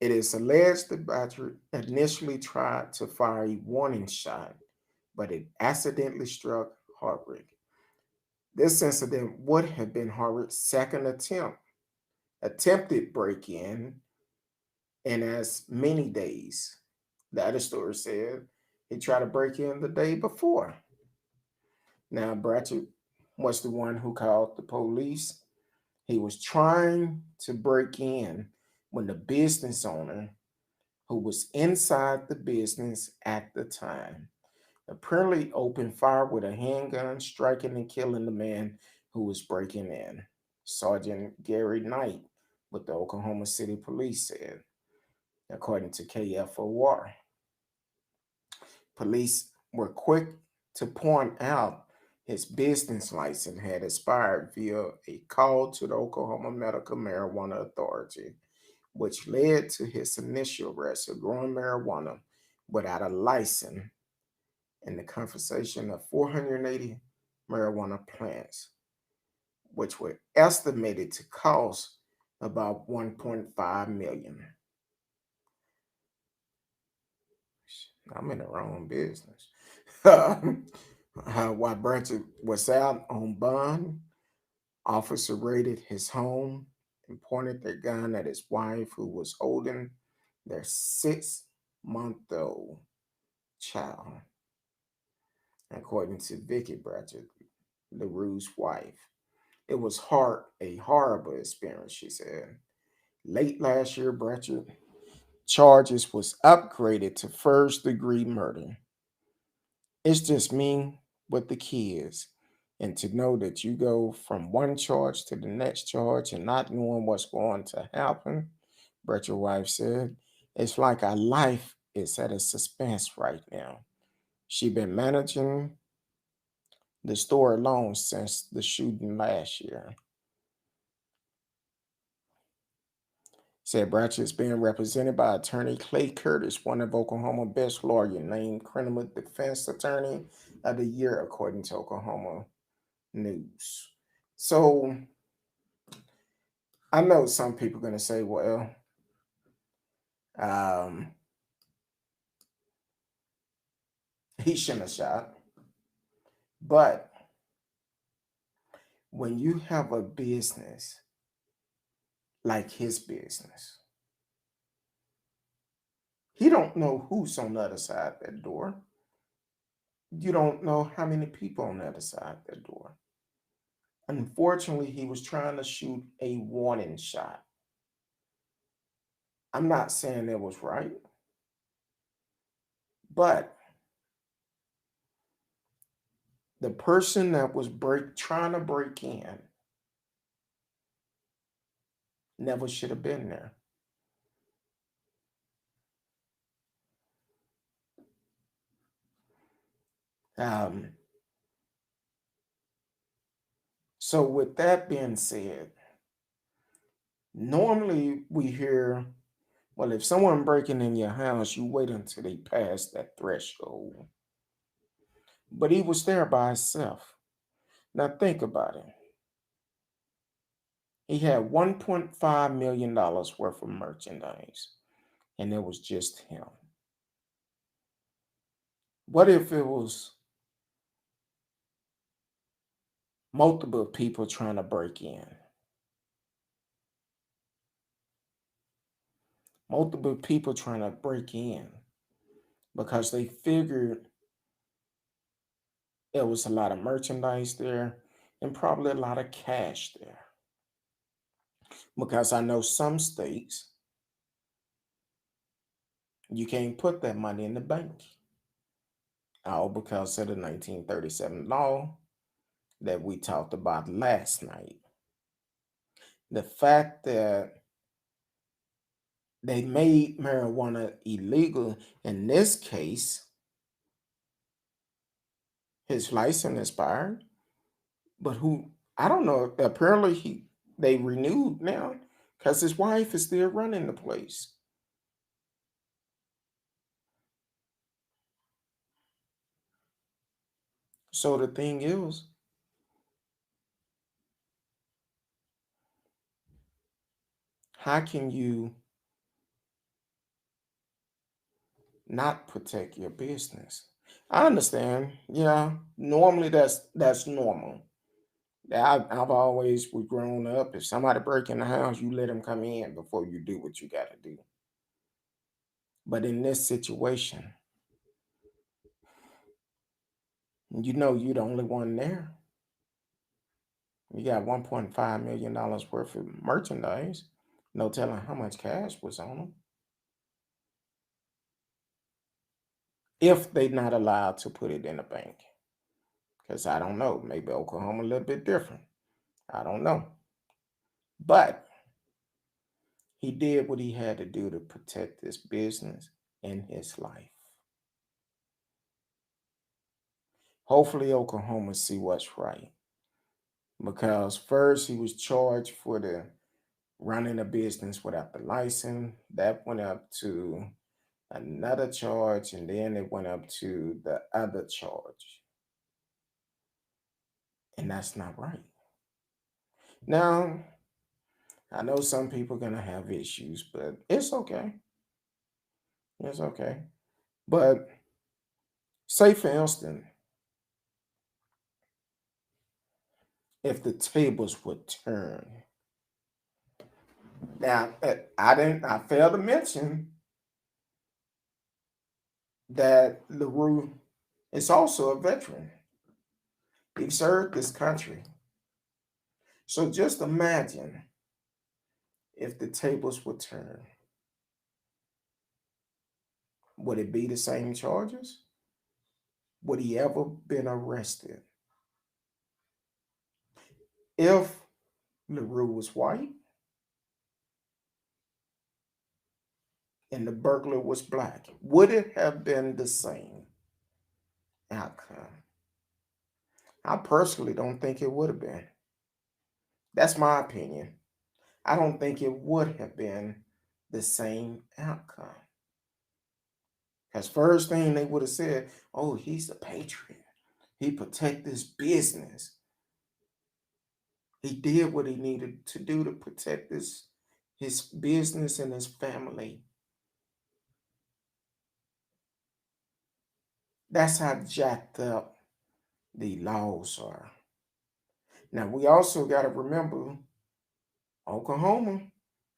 It is alleged that Bratcher initially tried to fire a warning shot, but it accidentally struck Hartwick. This incident would have been Hartwick's second attempted break-in as many days. The other story said he tried to break in the day before. Now, Bratcher was the one who called the police. He was trying to break in when the business owner, who was inside the business at the time, apparently opened fire with a handgun, striking and killing the man who was breaking in. Sergeant Gary Knight with the Oklahoma City Police said, according to KFOR. Police were quick to point out his business license had expired via a call to the Oklahoma Medical Marijuana Authority, which led to his initial arrest of growing marijuana without a license and the confiscation of 480 marijuana plants, which were estimated to cost about $1.5 million. I'm in the wrong business. While Bratcher was out on bond, officer raided his home and pointed their gun at his wife, who was holding their 6-month-old child, according to Vicky Bratcher, LaRue's wife. It was a horrible experience, she said. Late last year, Bratcher charges was upgraded to first-degree murder. It's just me with the kids. And to know that you go from one charge to the next charge and not knowing what's going to happen, Brett's wife said, it's like our life is at a suspense right now. She been managing the store alone since the shooting last year. Said Bratcher is being represented by attorney Clay Curtis, one of Oklahoma's best lawyers, named criminal defense attorney of the year, according to Oklahoma News. So I know some people are going to say, well, um, he shouldn't have shot. But when you have a business like his business, he don't know who's on the other side of that door. You don't know how many people on the other side of that door. Unfortunately, he was trying to shoot a warning shot. I'm not saying that was right, but the person that was trying to break in never should have been there. Um, so with that being said, normally we hear, well, if someone breaking in your house, you wait until they pass that threshold. But he was there by himself. Now think about it. He had $1.5 million worth of merchandise, and it was just him. What if it was multiple people trying to break in? Multiple people trying to break in because they figured there was a lot of merchandise there and probably a lot of cash there. Because I know some states you can't put that money in the bank. All because of the 1937 law that we talked about last night. The fact that they made marijuana illegal in this case, his license expired, but who I don't know. Apparently, they renewed now because his wife is still running the place. So the thing is, how can you not protect your business? I understand. Yeah, normally that's normal. I've always we grown up. If somebody break in the house, you let them come in before you do what you got to do. But in this situation, you know you're the only one there. You got $1.5 million worth of merchandise. No telling how much cash was on them. If they're not allowed to put it in a bank. Because I don't know. Maybe Oklahoma a little bit different. I don't know. But he did what he had to do to protect his business and his life. Hopefully Oklahoma see what's right. Because first he was charged for the running a business without the license. That went up to another charge, and then it went up to the other charge. And that's not right. Now, I know some people are gonna have issues, but it's okay. It's okay. But say for instance, if the tables would turn. Now, I failed to mention that LaRue is also a veteran. He served this country. So just imagine if the tables would turn. Would it be the same charges? Would he ever been arrested? If LaRue was white and the burglar was black, would it have been the same outcome? I personally don't think it would have been. That's my opinion. I don't think it would have been the same outcome. Because first thing they would have said, oh, he's a patriot. He protect his business. He did what he needed to do to protect his business and his family. That's how jacked up the laws are. Now we also got to remember Oklahoma.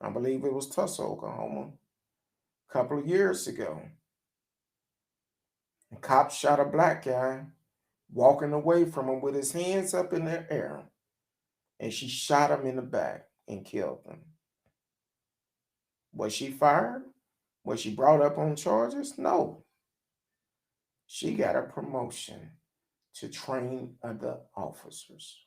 I believe it was Tulsa, Oklahoma, a couple of years ago. The cop shot a black guy walking away from him with his hands up in the air, and she shot him in the back and killed him. Was she fired? Was she brought up on charges? No. She got a promotion to train other officers.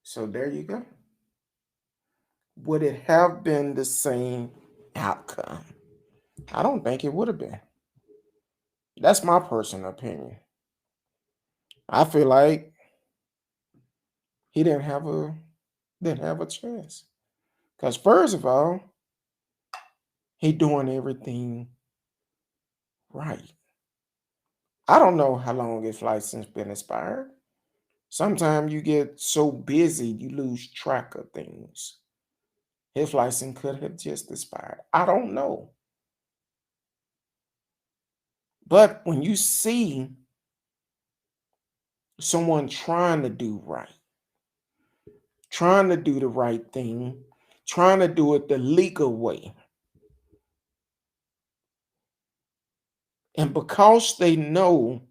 So there you go. Would it have been the same outcome? I don't think it would have been. That's my personal opinion. I feel like he didn't have a chance. Because first of all, he doing everything right. I don't know how long his license been expired. Sometimes you get so busy you lose track of things. His license could have just expired. I don't know. But when you see someone trying to do right, trying to do the right thing, trying to do it the legal way, and because they know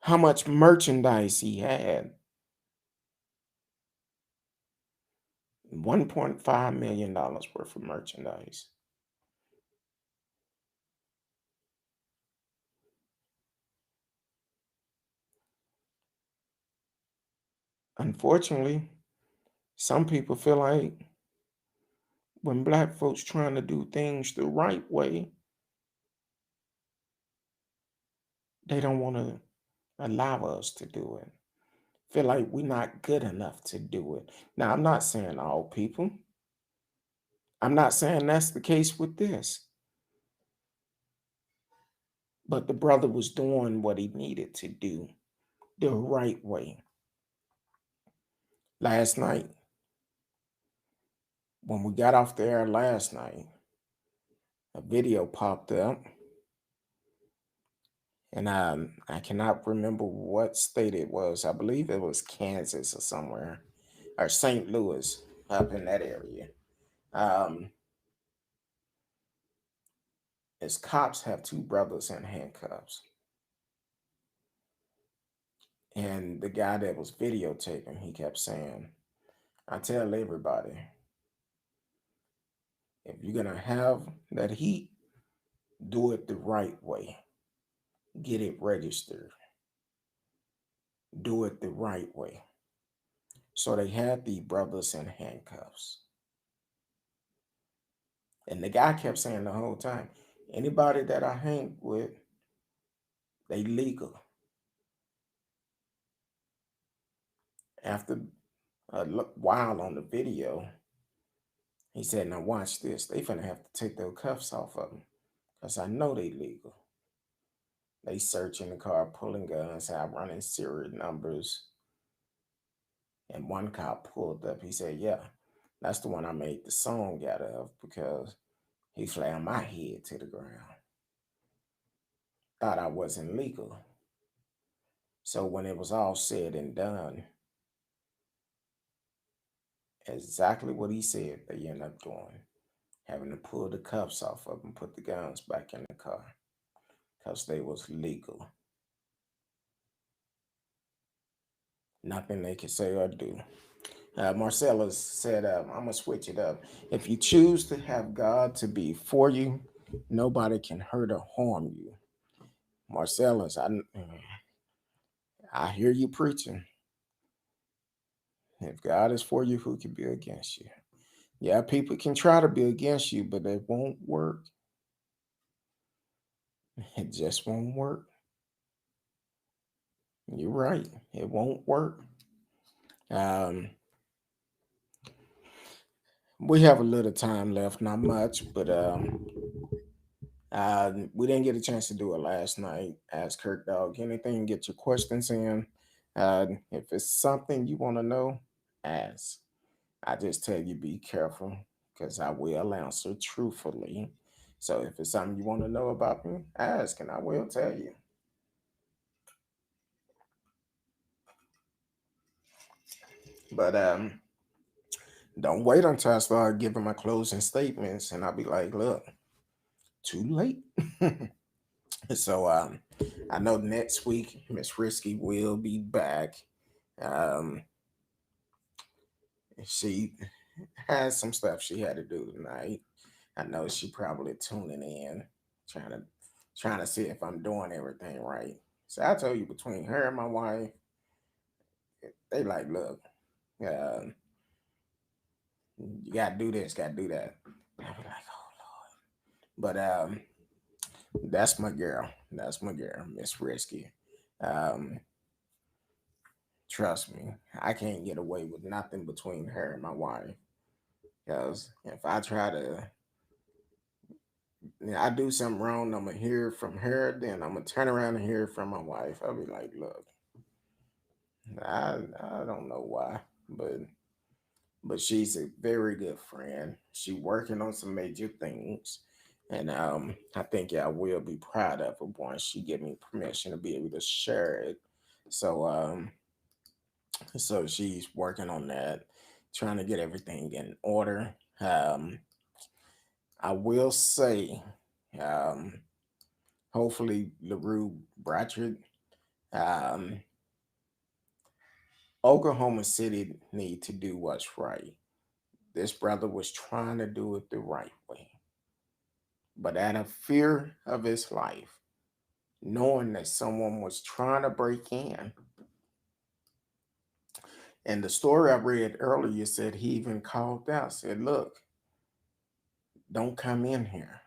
how much merchandise he had, $1.5 million worth of merchandise. Unfortunately, some people feel like when black folks trying to do things the right way, they don't want to allow us to do it. Feel like we're not good enough to do it. Now, I'm not saying all people. I'm not saying that's the case with this. But the brother was doing what he needed to do the right way. Last night, when we got off the air last night, a video popped up, and I cannot remember what state it was. I believe it was Kansas or somewhere, or St. Louis, up in that area. Um, his cops have two brothers in handcuffs. And the guy that was videotaping, he kept saying, I tell everybody, if you're going to have that heat, do it the right way. Get it registered. Do it the right way. So they had the brothers in handcuffs. And the guy kept saying the whole time, anybody that I hang with, they legal. After a while on the video, he said, now watch this. They finna have to take their cuffs off of them because I know they legal. They searching the car, pulling guns out, running serial numbers. And one cop pulled up. He said, yeah, that's the one I made the song out of because he slammed my head to the ground. Thought I wasn't legal. So when it was all said and done, exactly what he said, they ended up doing. Having to pull the cuffs off of them, put the guns back in the car because they was legal. Nothing they could say or do. Marcellus said, I'm going to switch it up. If you choose to have God to be for you, nobody can hurt or harm you. Marcellus, I hear you preaching. If God is for you, who can be against you? Yeah, people can try to be against you, but it won't work. It just won't work. You're right. It won't work. Um, we have a little time left, not much, but we didn't get a chance to do it last night. Ask Curtdog Anything, get your questions in. If it's something you want to know, ask. I just tell you be careful because I will answer truthfully. So if it's something you want to know about me, ask and I will tell you. But Don't wait until I start giving my closing statements and I'll be like, look, too late. So I know next week Miss Risky will be back. Um, she has some stuff she had to do tonight. I know she probably tuning in, trying to trying to see if I'm doing everything right. So I told you between her and my wife, they like, look, uh, you gotta do this, gotta do that. I be like, oh Lord. But that's my girl. That's my girl, Miss Risky. Um, Trust me, I can't get away with nothing between her and my wife. Because if I try to, I do something wrong, I'm gonna hear it from her, then I'm gonna turn around and hear it from my wife. I'll be like, look, I don't know why, but she's a very good friend. She working on some major things, and I think I will be proud of her once she give me permission to be able to share it. So so she's working on that, trying to get everything in order. Um, I will say, um, hopefully LaRue Bratcher, um, Oklahoma City need to do what's right. This brother was trying to do it the right way, but out of fear of his life, knowing that someone was trying to break in. And the story I read earlier said he even called out, said, look, don't come in here.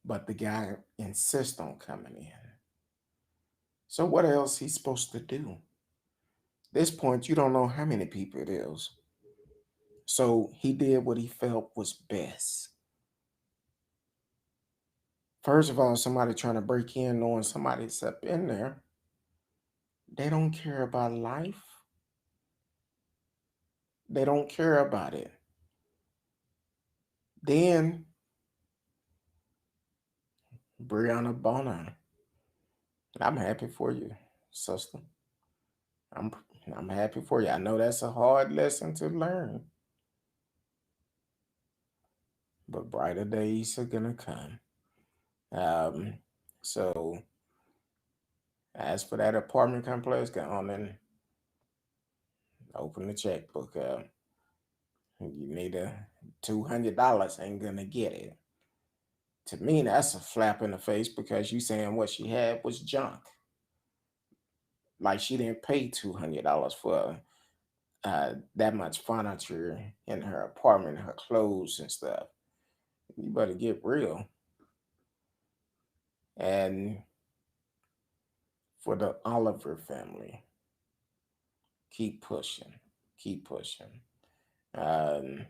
But the guy insists on coming in. So what else he's supposed to do? At this point, you don't know how many people it is. So he did what he felt was best. First of all, somebody trying to break in, knowing somebody's up in there, they don't care about life. They don't care about it. Then Brianni Bonner, I'm happy for you, sister. I'm I'm happy for you. I know that's a hard lesson to learn, but brighter days are gonna come. Um, so as for that apartment complex, go on and open the checkbook up. You need $200, ain't gonna get it. To me, that's a flap in the face because you saying what she had was junk. Like she didn't pay $200 for that much furniture in her apartment, her clothes and stuff. You better get real. And for the Oliver family, keep pushing, keep pushing. Um,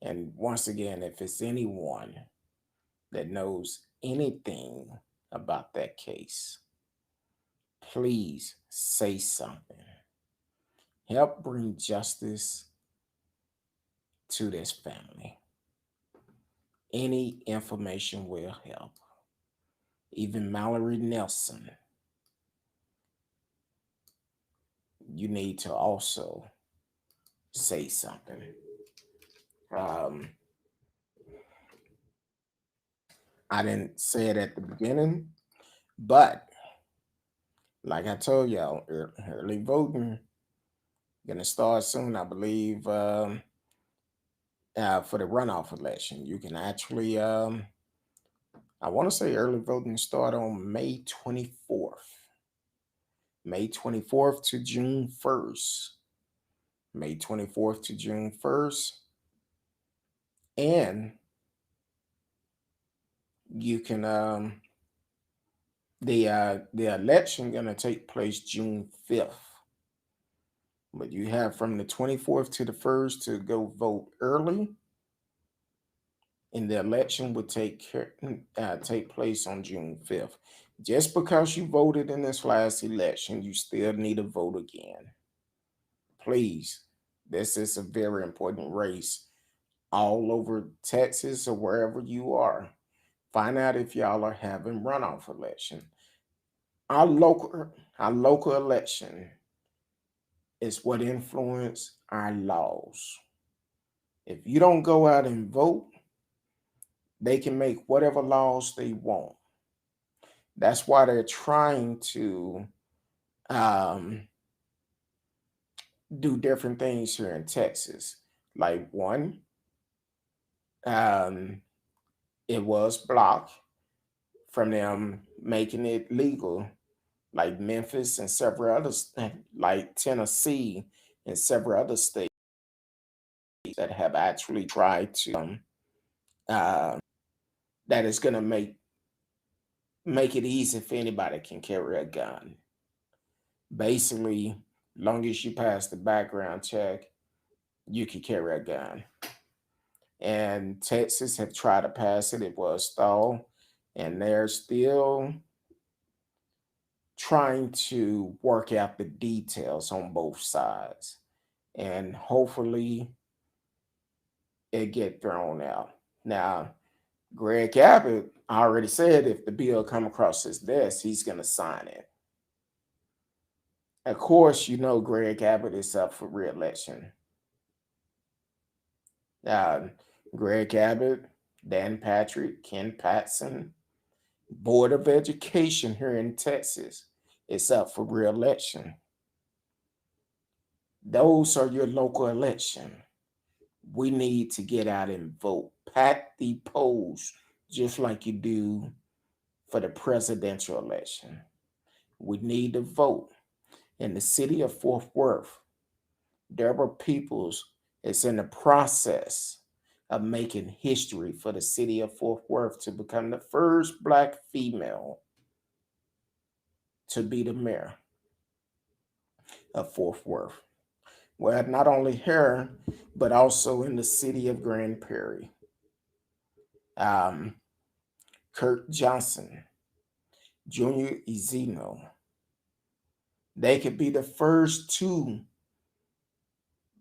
and once again, if it's anyone that knows anything about that case, please say something. Help bring justice to this family. Any information will help. Even Mallory Nelson, you need to also say something. Um, I didn't say it at the beginning, but like I told y'all, early voting gonna start soon, I believe. For the runoff election, you can actually, I want to say early voting start on May 24th, May 24th to June 1st, May 24th to June 1st, and you can the election gonna take place June 5th. But you have from the 24th to the 1st to go vote early, and the election would take place on June 5th. Just because you voted in this last election, you still need to vote again. Please, this is a very important race all over Texas or wherever you are. Find out if y'all are having runoff election. Our local our local election is what influence our laws. If you don't go out and vote, they can make whatever laws they want. That's why they're trying to um, do different things here in Texas. Like one, um, it was blocked from them making it legal, like Memphis and several others, like Tennessee and several other states that have actually tried to uh, that is going to make it easy for anybody can carry a gun. Basically, long as you pass the background check, you can carry a gun. And Texas have tried to pass it. It was stalled, and they're still trying to work out the details on both sides. And hopefully it get thrown out. Now, Greg Abbott already said if the bill come across his desk, he's going to sign it. Of course, you know Greg Abbott is up for re-election. Uh, Greg Abbott, Dan Patrick, Ken Patson, Board of Education here in Texas is up for re-election. Those are your local election. We need to get out and vote. Pack the polls just like you do for the presidential election. We need to vote. In the city of Fort Worth, Deborah Peoples is in the process of making history for the city of Fort Worth to become the first Black female to be the mayor of Fort Worth. Well, not only her, but also in the city of Grand Prairie. Um, Kurt Johnson, Junior Ezino, they could be the first two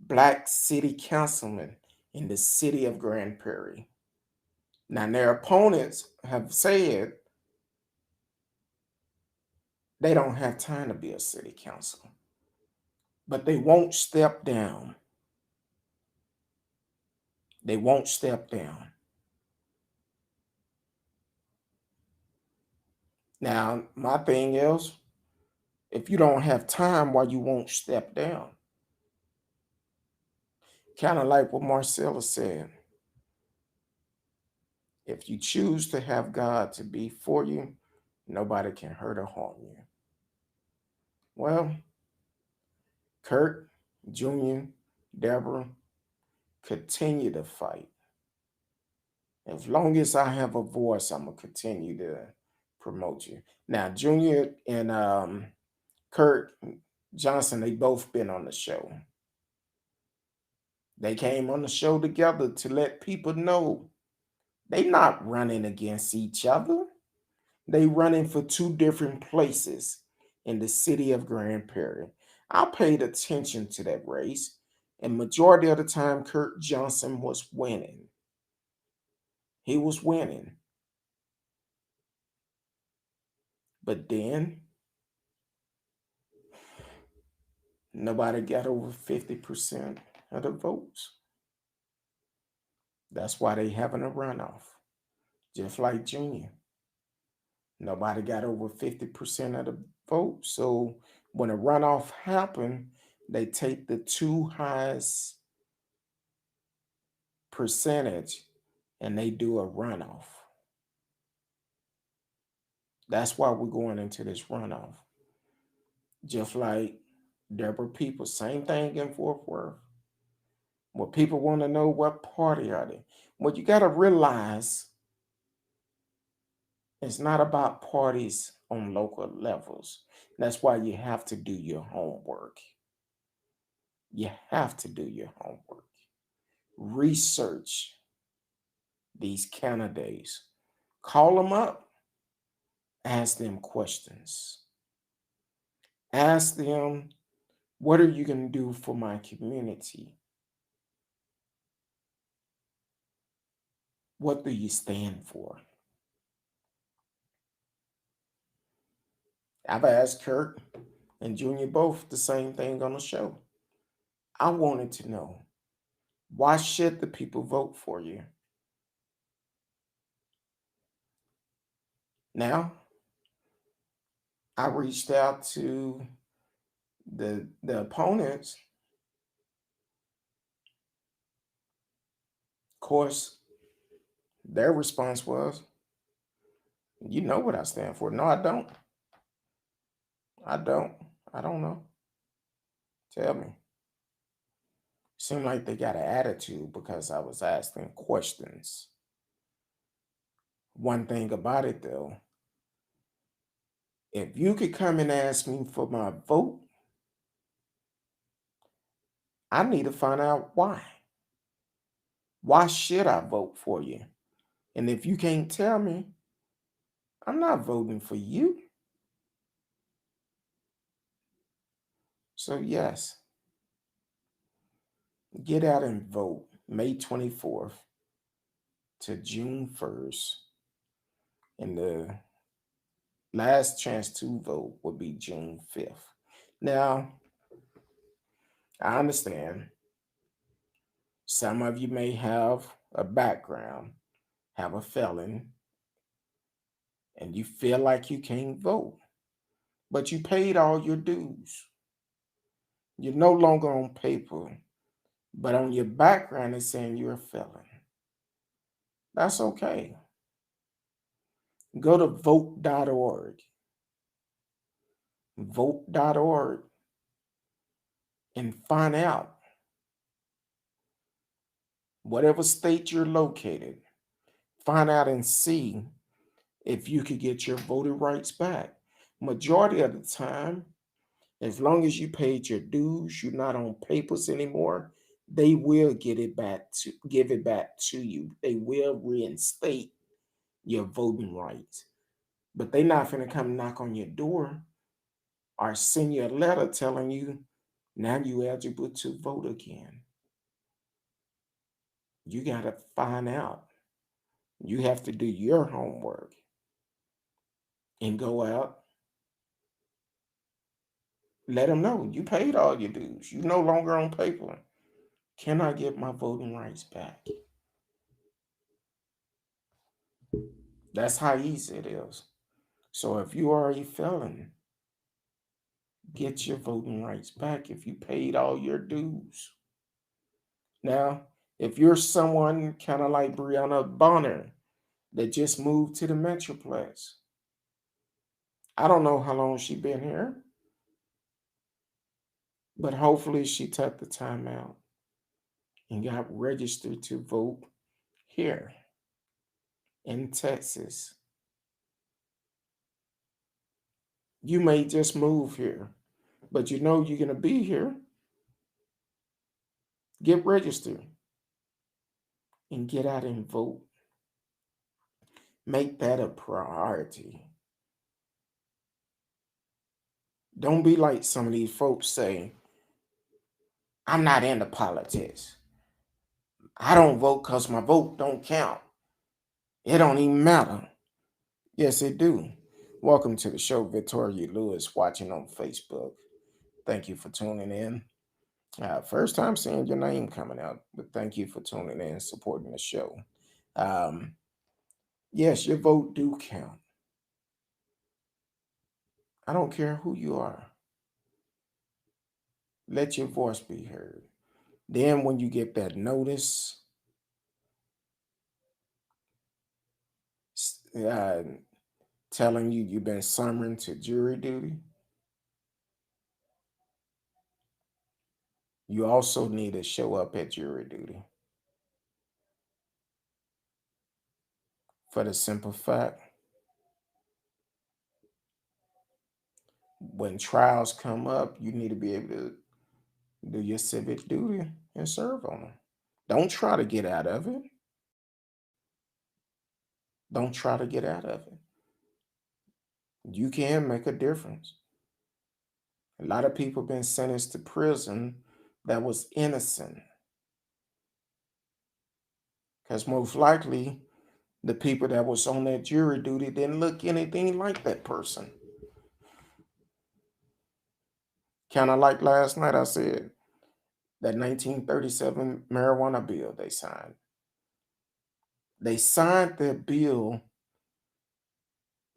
Black city councilmen in the city of Grand Prairie. Now, their opponents have said they don't have time to be a city council, but they won't step down. They won't step down. Now, my thing is, if you don't have time, why you won't step down? Kind of like what Marcella said. If you choose to have God to be for you, nobody can hurt or harm you. Well, Kurt, Junior, Deborah, continue to fight. As long as I have a voice, I'm gonna continue to promote you. Now, Junior and Kurt Johnson, they both been on the show. They came on the show together to let people know they not running against each other. They running for two different places in the city of Grand Prairie. I paid attention to that race, and majority of the time, Kurt Johnson was winning. He was winning. But then nobody got over 50% of the votes. That's why they having a runoff. Just like Junior. Nobody got over 50% of the vote. So when a runoff happened, they take the two highest percentage and they do a runoff. That's why we're going into this runoff. Just like Deborah People, same thing in Fort Worth. What people want to know, what party are they? What you got to realize, it's not about parties on local levels. That's why you have to do your homework. You have to do your homework. Research these candidates. Call them up. Ask them questions. Ask them, what are you going to do for my community? What do you stand for? I've asked Kurt and Junior both the same thing on the show. I wanted to know, why should the people vote for you? Now, I reached out to the opponents. Of course, their response was, "You know what I stand for." No, I don't. I don't. I don't know. Tell me. Seemed like they got an attitude because I was asking questions. One thing about it though, if you could come and ask me for my vote, I need to find out why. Why should I vote for you? And if you can't tell me, I'm not voting for you. So, yes, get out and vote May 24th to June 1st. And the last chance to vote will be June 5th. Now, I understand some of you may have a background, have a felon, and you feel like you can't vote, but you paid all your dues. You're no longer on paper, but on your background it's saying you're a felon. That's okay. Go to vote.org. Vote.org and find out whatever state you're located. Find out and see if you could get your voting rights back. Majority of the time, as long as you paid your dues, you're not on papers anymore, they will give it back to you. They will reinstate your voting rights. But they're not gonna come knock on your door or send you a letter telling you now you're eligible to vote again. You gotta find out. You have to do your homework and go out. Let them know you paid all your dues. You're no longer on paper. Can I get my voting rights back? That's how easy it is. So if you are a felon, get your voting rights back if you paid all your dues. Now, if you're someone kind of like Brianni Bonner that just moved to the Metroplex, I don't know how long she been here, but hopefully she took the time out and got registered to vote here in Texas. You may just move here, but you know you're going to be here. Get registered and get out and vote. Make that a priority. Don't be like some of these folks say, I'm not into politics. I don't vote because my vote don't count. It don't even matter. Yes, it do. Welcome to the show, Victoria Lewis, watching on Facebook. Thank you for tuning in. First time seeing your name coming out, but thank you for tuning in, supporting the show. Um, yes, your vote do count. I don't care who you are. Let your voice be heard. Then when you get that notice, uh, telling you you've been summoned to jury duty, you also need to show up at jury duty for the simple fact when trials come up, you need to be able to do your civic duty and serve on them. Don't try to get out of it. Don't try to get out of it. You can make a difference. A lot of people been sentenced to prison that was innocent because most likely the people that was on that jury duty didn't look anything like that person. Kind of like last night I said, that 1937 marijuana bill they signed. They signed that bill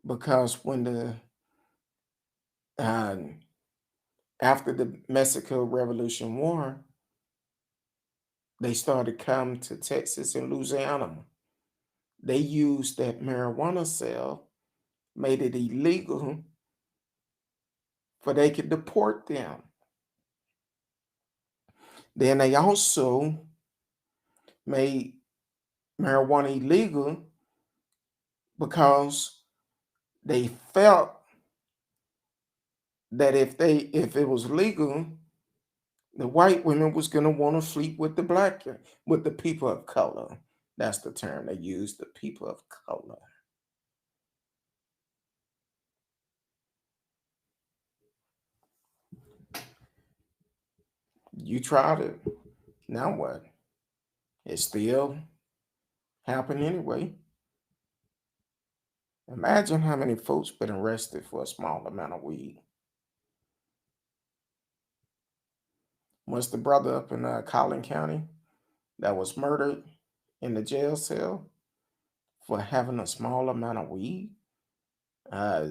because when uh, after the Mexico Revolution War, they started coming to Texas and Louisiana. They used that marijuana sale, made it illegal for they could deport them. Then they also made marijuana illegal because they felt that if it was legal, the white women was gonna want to sleep with with the people of color. That's the term they used, the people of color. You tried it. Now what? It still happened anyway. Imagine how many folks been arrested for a small amount of weed. Was the brother up in Collin County that was murdered in the jail cell for having a small amount of weed? Uh,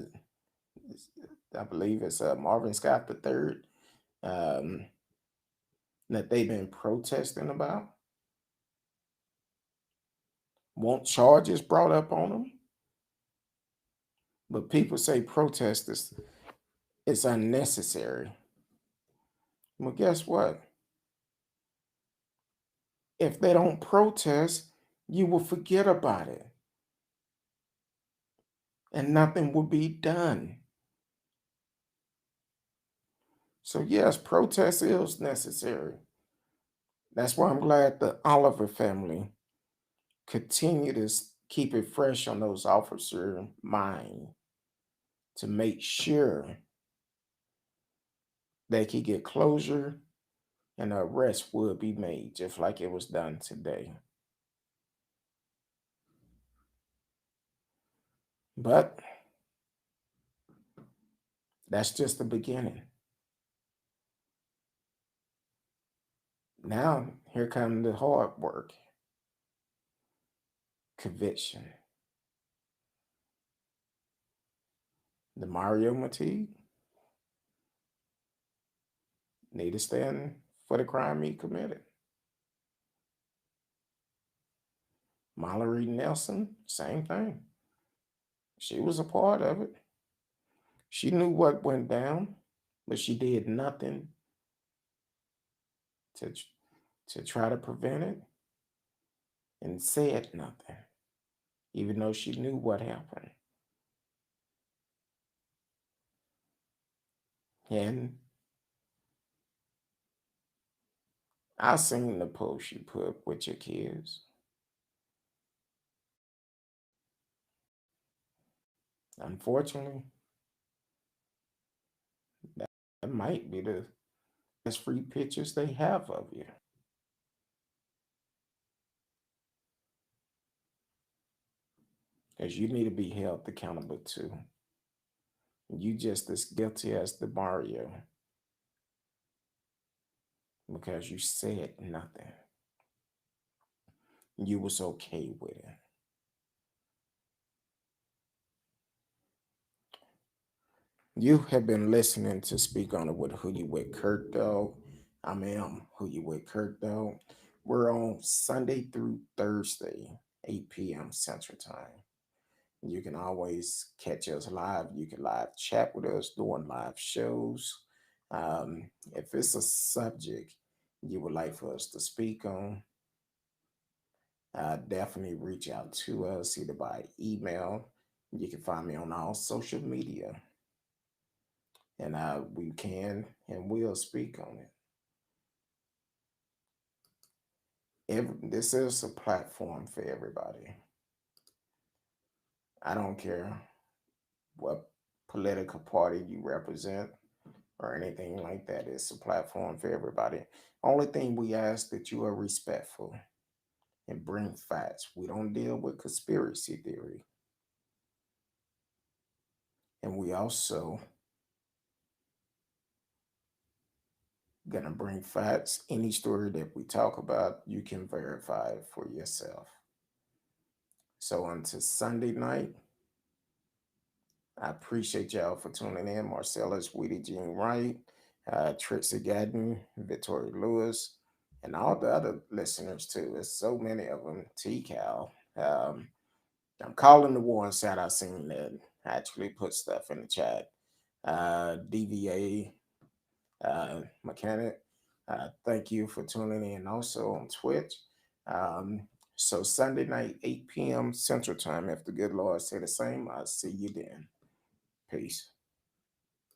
I believe it's Marvin Scott the third, um, that they've been protesting about. Want charges brought up on them, but people say protest is unnecessary. Well, guess what? If they don't protest, you will forget about it and nothing will be done. So, yes, protest is necessary. That's why I'm glad the Oliver family continue to keep it fresh on those officers' mind to make sure they can get closure and an arrest will be made, just like it was done today. But that's just the beginning. Now, here comes the hard work, conviction. Demario Montague need to stand for the crime he committed. Mallory Nelson, same thing. She was a part of it. She knew what went down, but she did nothing to, to try to prevent it and said nothing, even though she knew what happened. And I seen the post you put with your kids. Unfortunately, that might be the best free pictures they have of you. Because you need to be held accountable too. You just as guilty as the Mario because you said nothing. You was okay with it. You have been listening to Speak On It with Who You With Curtdog. I am Who You With Curtdog. We're on Sunday through Thursday, 8 p.m. Central Time. You can always catch us live. You can live chat with us during live shows. If it's a subject you would like for us to speak on, definitely reach out to us either by email. You can find me on all social media, and we can and will speak on it. This is a platform for everybody. I don't care what political party you represent or anything like that. It's a platform for everybody. Only thing we ask that you are respectful and bring facts. We don't deal with conspiracy theory. And we also Gonna bring facts. Any story that we talk about, you can verify it for yourself. So until Sunday night, I appreciate y'all for tuning in. Marcellus, Weedy Jean Wright, Trixie Gadden, Victoria Lewis, and all the other listeners too. There's so many of them. T Cal. I'm calling the ones that I seen that actually put stuff in the chat. DVA Mechanic. Thank you for tuning in also on Twitch. Um, so Sunday night, 8 p.m. Central Time, if the good Lord say the same, I'll see you then. Peace.